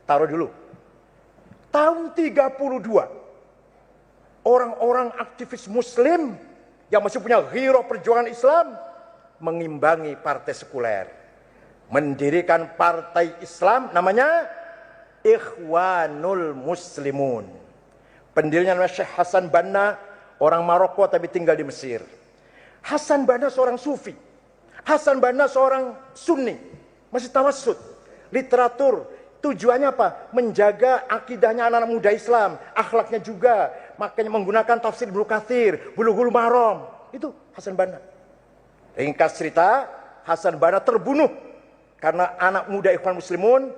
taruh dulu. Tahun 32, orang-orang aktivis Muslim yang masih punya ghirah perjuangan Islam mengimbangi partai sekuler, mendirikan partai Islam namanya Ikhwanul Muslimun. Pendirinya namanya Syekh Hasan Banna, orang Maroko tapi tinggal di Mesir. Hasan Banna seorang sufi, Hasan Banna seorang sunni, masih tawassut. Literatur tujuannya apa? Menjaga akidahnya anak-anak muda Islam, akhlaknya juga. Makanya menggunakan tafsir Ibnu Katsir, Bulughul Maram. Itu Hasan Banna. Ringkas cerita, Hasan Banna terbunuh karena anak muda Ikhwan Muslimun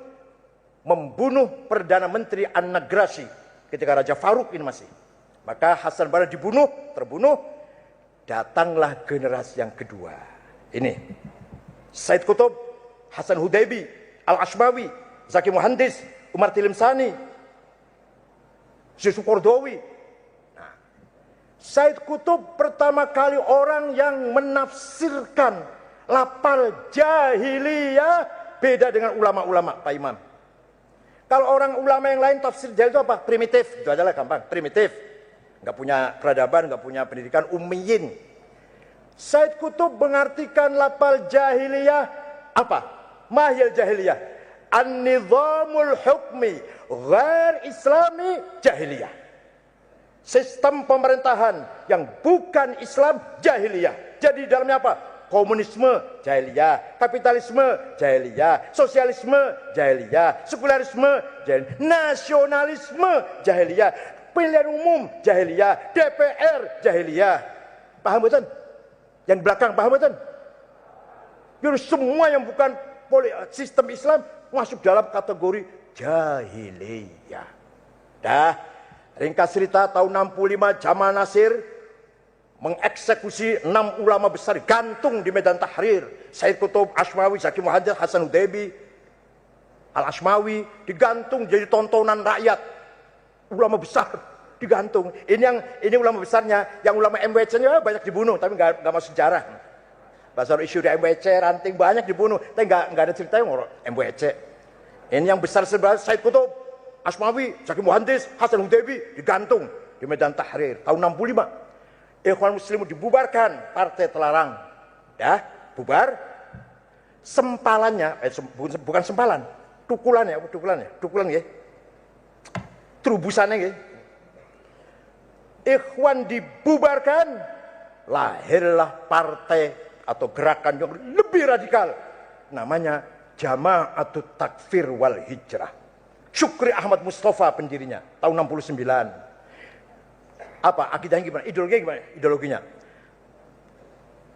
membunuh Perdana Menteri An-Nagrasyi ketika Raja Faruk ini masih. Maka Hasan Banna terbunuh. Datanglah generasi yang kedua. Ini Said Qutb, Hasan Hudaybi, Al-Ashmawi, Zaki Muhandis, Umar Tilimsani, Yusuf Qaradawi. Said Qutb pertama kali orang yang menafsirkan lapal jahiliyah beda dengan ulama-ulama, Pak Imam. Kalau orang ulama yang lain tafsir jahil itu apa? Primitif, itu aja lah gampang, primitif. Nggak punya peradaban, nggak punya pendidikan, ummiyin. Said Qutb mengartikan lapal jahiliyah apa? Mahil jahiliyah. An-nizamul hukmi ghair islami jahiliyah. Sistem pemerintahan yang bukan Islam jahiliyah. Jadi di dalamnya apa? Komunisme jahiliyah, kapitalisme jahiliyah, sosialisme jahiliyah, sekularisme jahiliyah, nasionalisme jahiliyah, pilihan umum jahiliyah, DPR jahiliyah. Paham betul? Yang belakang paham betul? Jadi semua yang bukan sistem Islam masuk dalam kategori jahiliyah. Dah. Ringkas cerita tahun 65 Jamal Nasir mengeksekusi 6 ulama besar gantung di Medan Tahrir. Said Qutb, Ashmawi, Zaki Muhammad, Hasan Hudaybi, Al-Ashmawi digantung jadi tontonan rakyat. Ulama besar digantung. Ini ulama besarnya, yang ulama MWC-nya banyak dibunuh tapi nggak masuk sejarah. Pasal isu di MWC, ranting banyak dibunuh, tapi nggak ada ceritanya ngorok MWC. Ini yang besar sebelah Said Qutb, Ashmawi, Zaki Muhammad, Hasan Hudaybi digantung di Medan Tahrir tahun 65. Ikhwan Muslimun dibubarkan, partai terlarang. Ya, bubar. Sempalannya, bukan sempalan, tukulan ya, terubusannya ya. Ikhwan dibubarkan, lahirlah partai atau gerakan yang lebih radikal. Namanya Jama'atut Takfir wal Hijrah. Syukri Ahmad Mustafa pendirinya, tahun 69. Apa akidahnya gimana? Ideologinya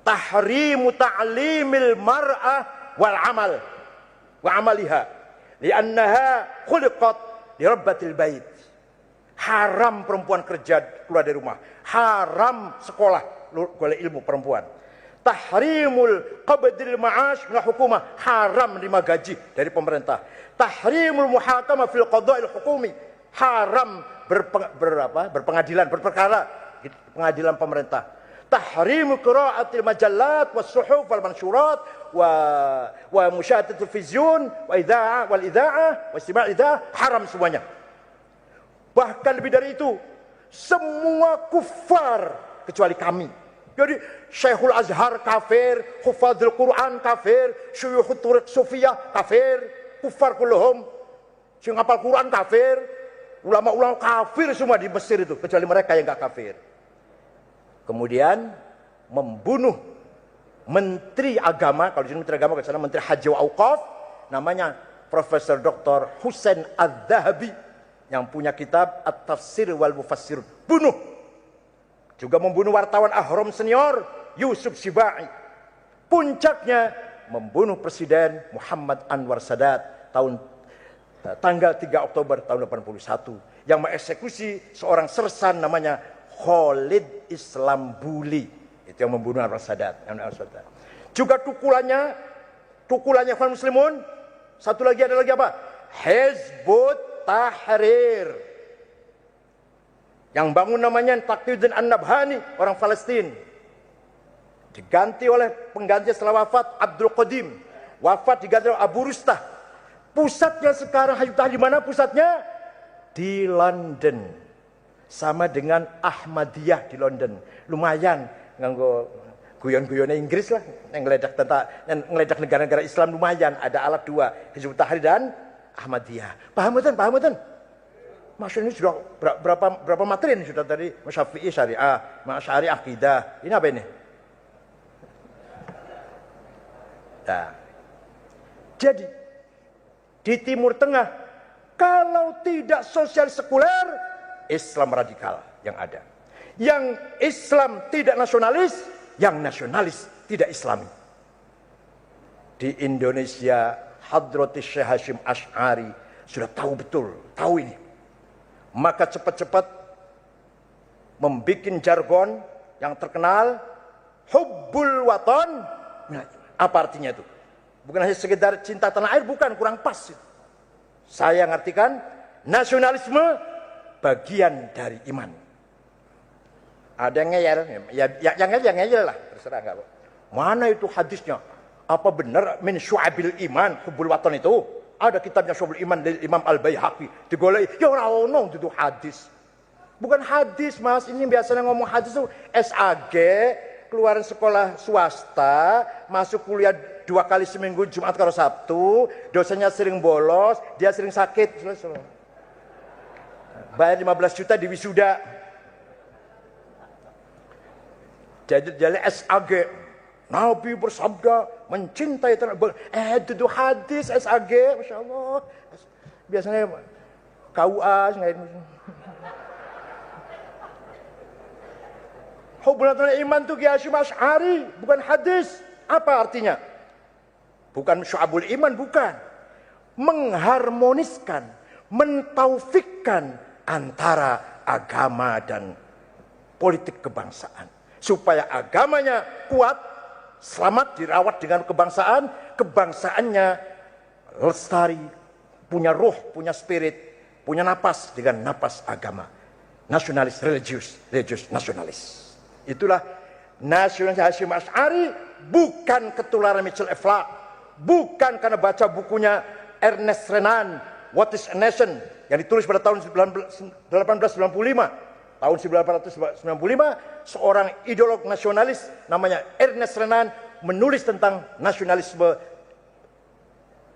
tahrimu ta'limil mar'ah wal amal wa amaliha li'annaha khuliqat li rabbatil bait. Haram perempuan kerja keluar dari rumah, haram sekolah golek ilmu perempuan. Tahrimul qabdil ma'ash min hukumah, haram menerima gaji dari pemerintah. Tahrimul muhakamah fil qada'il hukumi, haram berpengadilan, berperkara pengadilan pemerintah. Tahrimu qira'atil majallat was suhuf wal manshurat wa musyahadatul televizyon wa idha'ah wal idha'ah wa istima' idha'ah, haram semuanya. Bahkan lebih dari itu, semua kufar kecuali kami. Jadi Syekhul Azhar kafir, Hufadzul Quran kafir, Syuyukhut Turuq Sufiyah kafir, kufar kulluhum. Sing hafal Quran kafir, ulama-ulama kafir semua di Mesir itu, kecuali mereka yang gak kafir. Kemudian membunuh menteri agama, kalau di sini menteri agama, kalau di sana menteri Haji wa Auqaf, namanya Profesor Dr. Husain Adz-Dzahabi, yang punya kitab At-Tafsir wal Mufassir. Bunuh. Juga membunuh wartawan Ahram senior Yusuf Sibai. Puncaknya membunuh Presiden Muhammad Anwar Sadat tanggal 3 Oktober tahun 81, yang mengeksekusi seorang sersan namanya Khalid Islambuli. Itu yang membunuh Anwar Sadat. Juga tukulannya kaum muslimun. Satu lagi ada lagi apa? Hizbut Tahrir. Yang bangun namanya Taqiyuddin An-Nabhani, orang Palestina. Diganti oleh pengganti setelah wafat Abdul Qadim. Wafat diganti oleh Abu Rustah. Pusatnya sekarang di mana pusatnya? Di London. Sama dengan Ahmadiyah di London. Lumayan nganggo guyon-guyonnya Inggris lah, yang ngeledak negara-negara Islam lumayan. Ada alat dua, Hizbut Tahrir dan Ahmadiyah. Paham betul? Maksud ini sudah berapa materi ini sudah tadi? Syafi'i syariah, Asy'ari akidah. Ini apa ini? Nah, jadi di Timur Tengah, kalau tidak sosial sekuler, Islam radikal yang ada. Yang Islam tidak nasionalis, yang nasionalis tidak Islami. Di Indonesia, Hadratus Syekh Hasyim Asy'ari sudah tahu betul, tahu ini. Maka cepat-cepat membuat jargon yang terkenal, hubbul waton. Nah, apa artinya itu? Bukan hanya sekedar cinta tanah air, bukan, kurang pas. Saya ngartikan nasionalisme bagian dari iman. Ada yang ngeyel, yang ngeyel lah, terserah enggak. Mana itu hadisnya? Apa benar min syu'abil iman hubbul waton itu? Ada kitabnya Syu'abul Iman dari Imam Al-Baihaqi. Digolei, ya orang ono itu hadis. Bukan hadis, Mas. Ini biasanya ngomong hadis itu SAG, keluaran sekolah swasta, masuk kuliah 2 kali seminggu, Jumat karo Sabtu, dosennya sering bolos, dia sering sakit. Bayar 15 juta di wisuda. Jadi SAG. Nabi bersabda mencintai tanah. Itu hadis SAG, Masya Allah. Biasanya KUA. Hubungan iman itu Kiai Hasyim Asy'ari, bukan hadis. Apa artinya? Bukan syu'abul iman, bukan. Mengharmoniskan, mentaufikkan antara agama dan politik kebangsaan. supaya agamanya kuat, selamat, dirawat dengan kebangsaan, kebangsaannya lestari, punya roh, punya spirit, punya napas dengan napas agama. Nasionalis, religius nasionalis. Itulah nasionalis Hasyim Asy'ari, bukan ketularan Michel Aflaq, bukan karena baca bukunya Ernest Renan, What is a Nation, yang ditulis pada tahun 1895. Tahun 1895, seorang ideolog nasionalis namanya Ernest Renan menulis tentang nasionalisme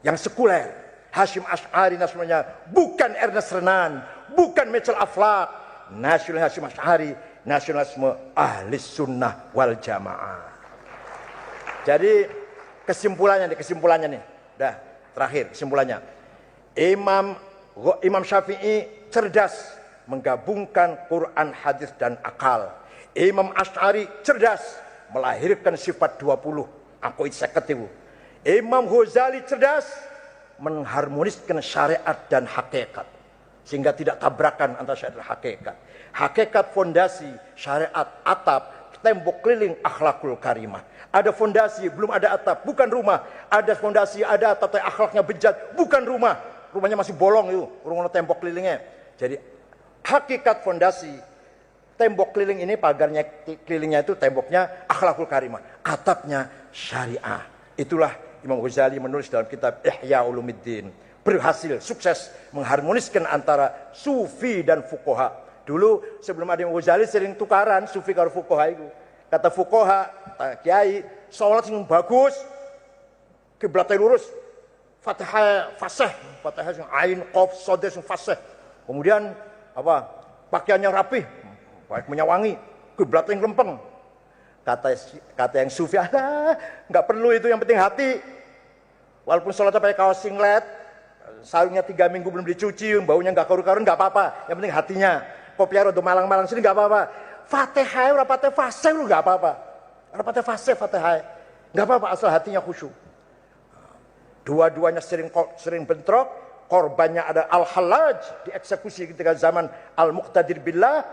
yang sekuler. Hasyim Asy'ari nasionalnya bukan Ernest Renan, bukan Michel Aflaq. Nasionalis Hasyim Asy'ari, nasionalisme ahli sunnah wal jamaah. Jadi kesimpulannya nih, dah terakhir kesimpulannya. Imam Syafi'i cerdas menggabungkan Quran, hadis dan akal. Imam Asy'ari cerdas melahirkan sifat 20. Aku itu seketiwu. Imam Ghazali cerdas mengharmoniskan syariat dan hakikat, sehingga tidak tabrakan antara syariat dan hakikat. Hakikat fondasi, syariat, atap, tembok keliling, akhlakul karimah. Ada fondasi, belum ada atap, bukan rumah. Ada fondasi, ada atap, tapi akhlaknya bejat, bukan rumah. Rumahnya masih bolong itu, rumah tembok kelilingnya. Jadi hakikat fondasi, tembok keliling ini, pagarnya kelilingnya itu temboknya akhlakul karimah, atapnya syariah. Itulah Imam Ghazali menulis dalam kitab Ihya Ulumuddin. Berhasil, sukses mengharmoniskan antara sufi dan fuqaha. Dulu sebelum ada Imam Ghazali sering tukaran sufi karo fuqaha itu. Kata fuqaha, kata kiai, sholat yang bagus, kiblatnya lurus, Fatihah fasih, Fatihah yang ain, qaf, shad yang fasih. Kemudian apa? Pakaiannya rapih, baik menyawangi, kiblatnya yang lempeng. Kata yang sufi, nggak perlu itu, yang penting hati. Walaupun sholatnya pakai kaos singlet, sarungnya 3 minggu belum dicuci, baunya nggak karu-karu, nggak apa-apa. Yang penting hatinya. Kopiah rada malang-malang sini nggak apa-apa. Fatihah, rapatnya fasih lu nggak apa-apa. Rapatnya fasih, Fatihah nggak apa-apa, asal hatinya khusyuk. Dua-duanya sering bentrok. Korbannya ada Al-Hallaj, dieksekusi ketika zaman Al-Muqtadir Billah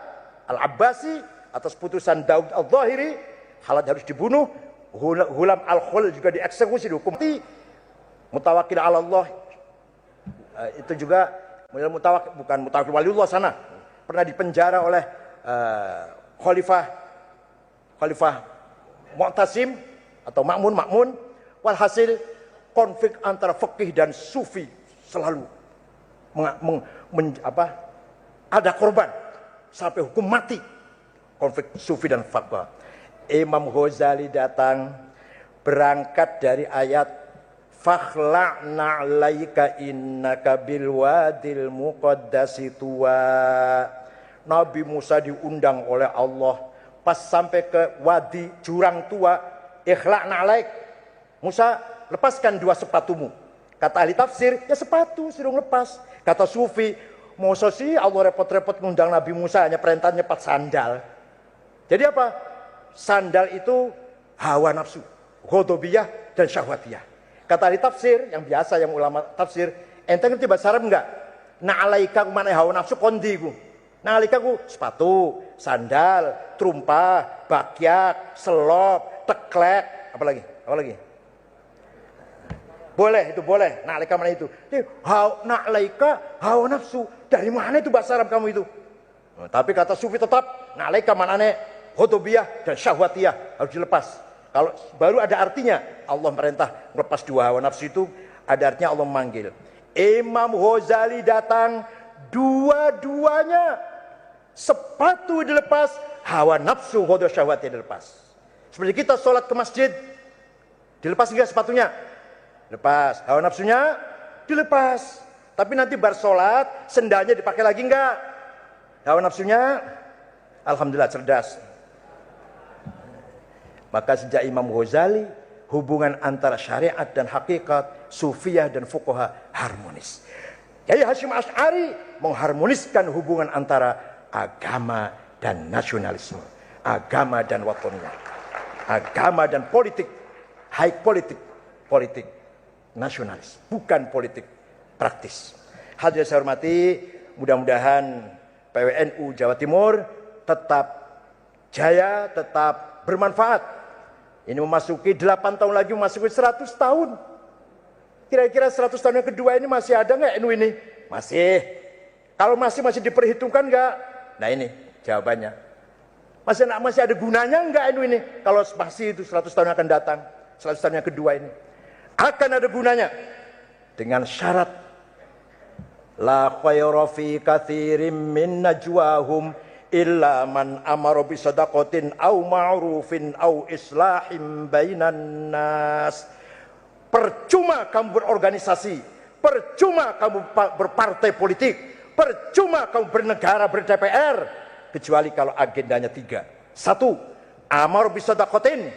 Al-Abbasi atas putusan Daud Al-Zahiri. Hallaj harus dibunuh. Ghulam Al-Khul juga dieksekusi, dihukum mati. Mutawakkil ala Allah, itu juga bukan mutawakkil waliullah sana, pernah dipenjara oleh Khalifah Mu'tasim atau Ma'mun. Walhasil konflik antara fikih dan sufi selalu ada korban sampai hukum mati, konflik sufi dan fatwa. Imam Ghazali datang berangkat dari ayat fakhla'na 'alaika innaka bil wadil muqaddasi tuwa. Nabi Musa diundang oleh Allah, pas sampai ke wadi jurang tua, ikhla'na 'alaik, Musa lepaskan 2 sepatumu. Kata ahli tafsir, ya sepatu suruh lepas. Kata sufi, Musa sih Allah repot-repot mengundang Nabi Musa, hanya perintahnya 4 sandal. Jadi apa? Sandal itu hawa nafsu, ghadabiyah dan syahwatiyah. Kata ahli tafsir, yang biasa, yang ulama tafsir, ente ngerti bahasa Arab enggak? Na'alaika ku mana hawa nafsu kondiku. Na'alaika ku sepatu, sandal, trumpah, bakyak, selop, teklek, apa lagi? Boleh, itu boleh. Na'alaika mana itu? Na'alaika hawa nafsu. Dari mana itu bahasa Arab kamu itu? Tapi kata sufi tetap, na'alaika manane ghadabiyah dan syahwatiyah, harus dilepas. Kalau baru ada artinya, Allah merintah melepas 2 hawa nafsu itu, ada artinya Allah memanggil. Imam Ghazali datang, dua-duanya sepatu dilepas, hawa nafsu ghadab syahwatnya dilepas. Seperti kita sholat ke masjid, dilepas enggak sepatunya? Lepas. Hawa nafsunya dilepas. Tapi nanti bar sholat, sendalnya dipakai lagi enggak? Hawa nafsunya, alhamdulillah cerdas. Maka sejak Imam Ghazali, hubungan antara syariat dan hakikat, sufiyah dan fuqaha harmonis. Kiai Hasyim Asy'ari mengharmoniskan hubungan antara agama dan nasionalisme, agama dan watoniyah, agama dan politik, politik nasionalis, bukan politik praktis. Hadirin saya hormati, mudah-mudahan PWNU Jawa Timur tetap jaya, tetap bermanfaat. Ini memasuki 8 tahun lagi, memasuki 100 tahun. Kira-kira 100 tahun yang kedua ini masih ada nggak NU ini? Masih. Kalau masih diperhitungkan nggak? Nah ini jawabannya. Masih ada gunanya nggak NU ini? Kalau masih itu 100 tahun yang akan datang, 100 tahun yang kedua ini. Akan ada gunanya. Dengan syarat. La khayra fi katsirin min najwahum illa man amara bi shadaqatin aw ma'rufin aw islahin bainan nas. Percuma kamu berorganisasi, percuma kamu berpartai politik, percuma kamu bernegara, ber-DPR, kecuali kalau agendanya 3. 1, amar bi shadaqatin,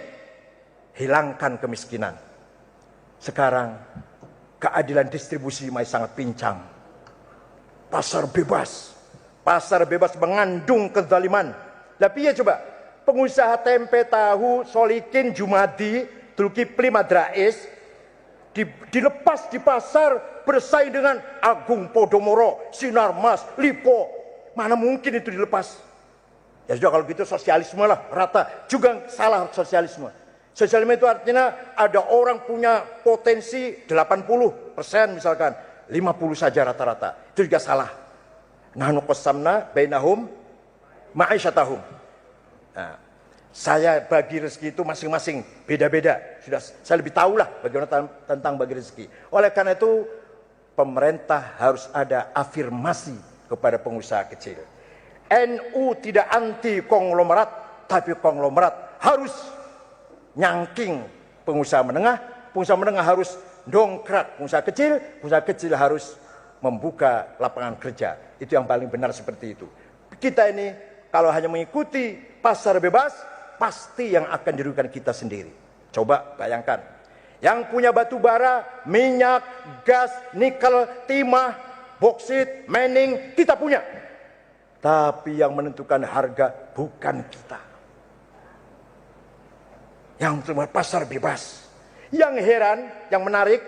hilangkan kemiskinan. Sekarang keadilan distribusi masih sangat pincang. Pasar bebas mengandung kezaliman. Tapi ya coba, pengusaha tempe, tahu, solikin, Jumadi, Zulkifli, Madrais dilepas di pasar bersaing dengan Agung Podomoro, Sinarmas, Lipo. Mana mungkin itu dilepas? Ya sudah, kalau gitu sosialisme lah, rata. Juga salah sosialisme. Sosialisme itu artinya ada orang punya potensi 80% misalkan. 50 saja rata-rata. Itu juga salah. Nahnu qasamna bainahum ma'isyatahum. Nah, saya bagi rezeki itu masing-masing beda-beda. Sudah saya lebih tahu lah bagaimana tentang bagi rezeki. Oleh karena itu pemerintah harus ada afirmasi kepada pengusaha kecil. NU tidak anti konglomerat, tapi konglomerat harus nyangking pengusaha menengah. Pengusaha menengah harus dongkrak pengusaha kecil harus membuka lapangan kerja. Itu yang paling benar seperti itu. Kita ini kalau hanya mengikuti pasar bebas, pasti yang akan dirugikan kita sendiri. Coba bayangkan, yang punya batu bara, minyak, gas, nikel, timah, boksit, mining, kita punya. Tapi yang menentukan harga bukan kita. Yang cuma pasar bebas. Yang heran, yang menarik,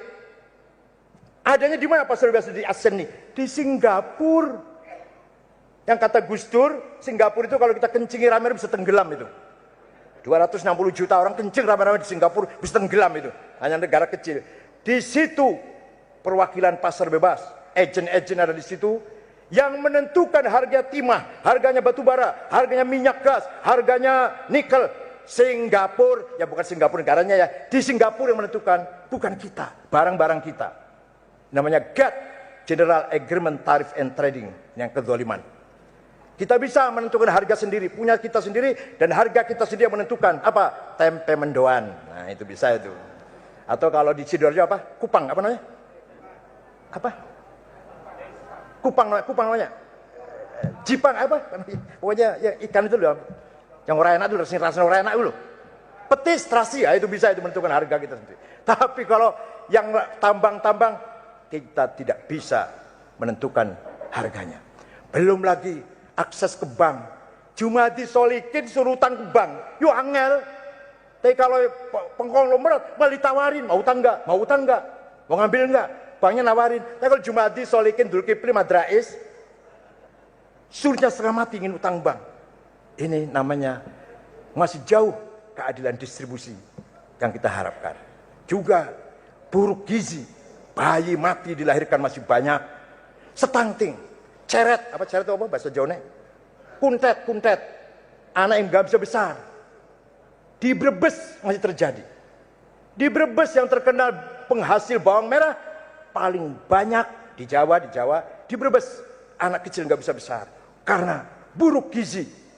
adanya di mana pasar bebas di ASEAN nih? Di Singapura. Yang kata Gus Dur, Singapura itu kalau kita kencingin rame-rame bisa tenggelam itu. 260 juta orang kencing rame-rame di Singapura bisa tenggelam itu. Hanya negara kecil. Di situ perwakilan pasar bebas, agen-agen ada di situ yang menentukan harga timah, harganya batu bara, harganya minyak gas, harganya nikel. Singapura, ya bukan Singapura negaranya ya, di Singapura yang menentukan, bukan kita, barang-barang kita. Namanya GATT, General Agreement Tariff and Trading, yang kezaliman. Kita bisa menentukan harga sendiri, punya kita sendiri, dan harga kita sendiri yang menentukan. Apa? Tempe mendoan. Nah itu bisa itu. Atau kalau di Sidoarjo apa? Kupang, apa namanya? Apa? Kupang namanya. Jipang apa? Pokoknya ya, ikan itu loh. Yang orang enak dulu, rasanya orang enak dulu. Petis, terasi, ya itu bisa itu menentukan harga kita sendiri. Tapi kalau yang tambang-tambang, kita tidak bisa menentukan harganya. Belum lagi akses ke bank. Jumadi solikin suruh utang ke bank. Yuk angel. Tapi kalau pengkonglomerat malah ditawarin, mau utang enggak? Mau ngambil enggak? Banknya nawarin. Tapi kalau Jumadi solikin Zulkifli Madrais, suruhnya setengah mati ingin utang bank. Ini namanya masih jauh keadilan distribusi yang kita harapkan. Juga buruk gizi, bayi mati dilahirkan masih banyak. Stunting, ceret, apa ceret itu apa bahasa Jawanya? Kuntet, anak yang gak bisa besar. Di Brebes masih terjadi. Di Brebes yang terkenal penghasil bawang merah paling banyak di Jawa, di Brebes anak kecil gak bisa besar karena buruk gizi.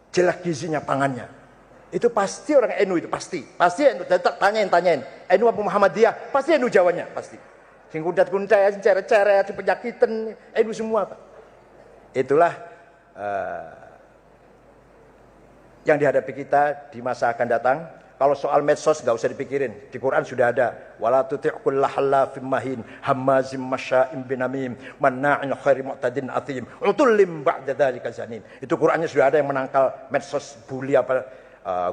Jelek gizinya pangannya. Itu pasti orang NU itu pasti NU. Tanyain NU apa Muhammadiyah, pasti NU Jawanya pasti. Sing kuntet-kuntet, sing ceret-ceret, sing penyakitan, NU semua Pak. Itulah yang dihadapi kita di masa akan datang. Kalau soal medsos nggak usah dipikirin, di Quran sudah ada. Wala tuti' kullahallafim mahin, hammazim masya'im binamim, manna'in khairi mu'tadin athim, utullim ba'da dzalika zanim. Itu Qurannya sudah ada yang menangkal medsos, bully apa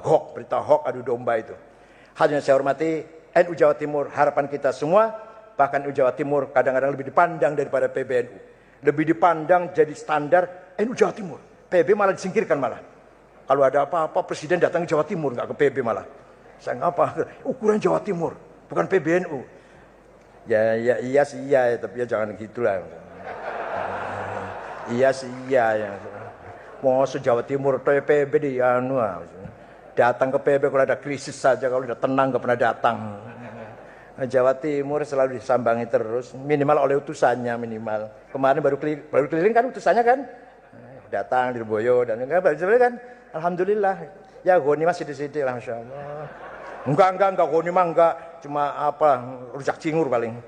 hoax, berita hoax, adu domba itu. Hadirin saya hormati, NU Jawa Timur, harapan kita semua, bahkan NU Jawa Timur kadang-kadang lebih dipandang daripada PBNU. Lebih dipandang jadi standar NU Jawa Timur. PB malah disingkirkan malah. Kalau ada apa-apa presiden datang ke Jawa Timur, nggak ke PB malah. Saya ngapa? Ukuran Jawa Timur, bukan PBNU. Ya iya sih iya, tapi ya jangan gitulah. Iya sih iya ya. Mau Jawa Timur atau PB di anu. Datang ke PB kalau ada krisis saja, kalau udah tenang nggak pernah datang. Jawa Timur selalu disambangi terus, minimal oleh utusannya minimal. Kemarin baru keliling kan utusannya kan, datang di Boyo dan sebenarnya kan, alhamdulillah. Ya Goni masih di sini lah, masya Allah. Enggak Goni mah enggak, cuma apa rujak cingur paling.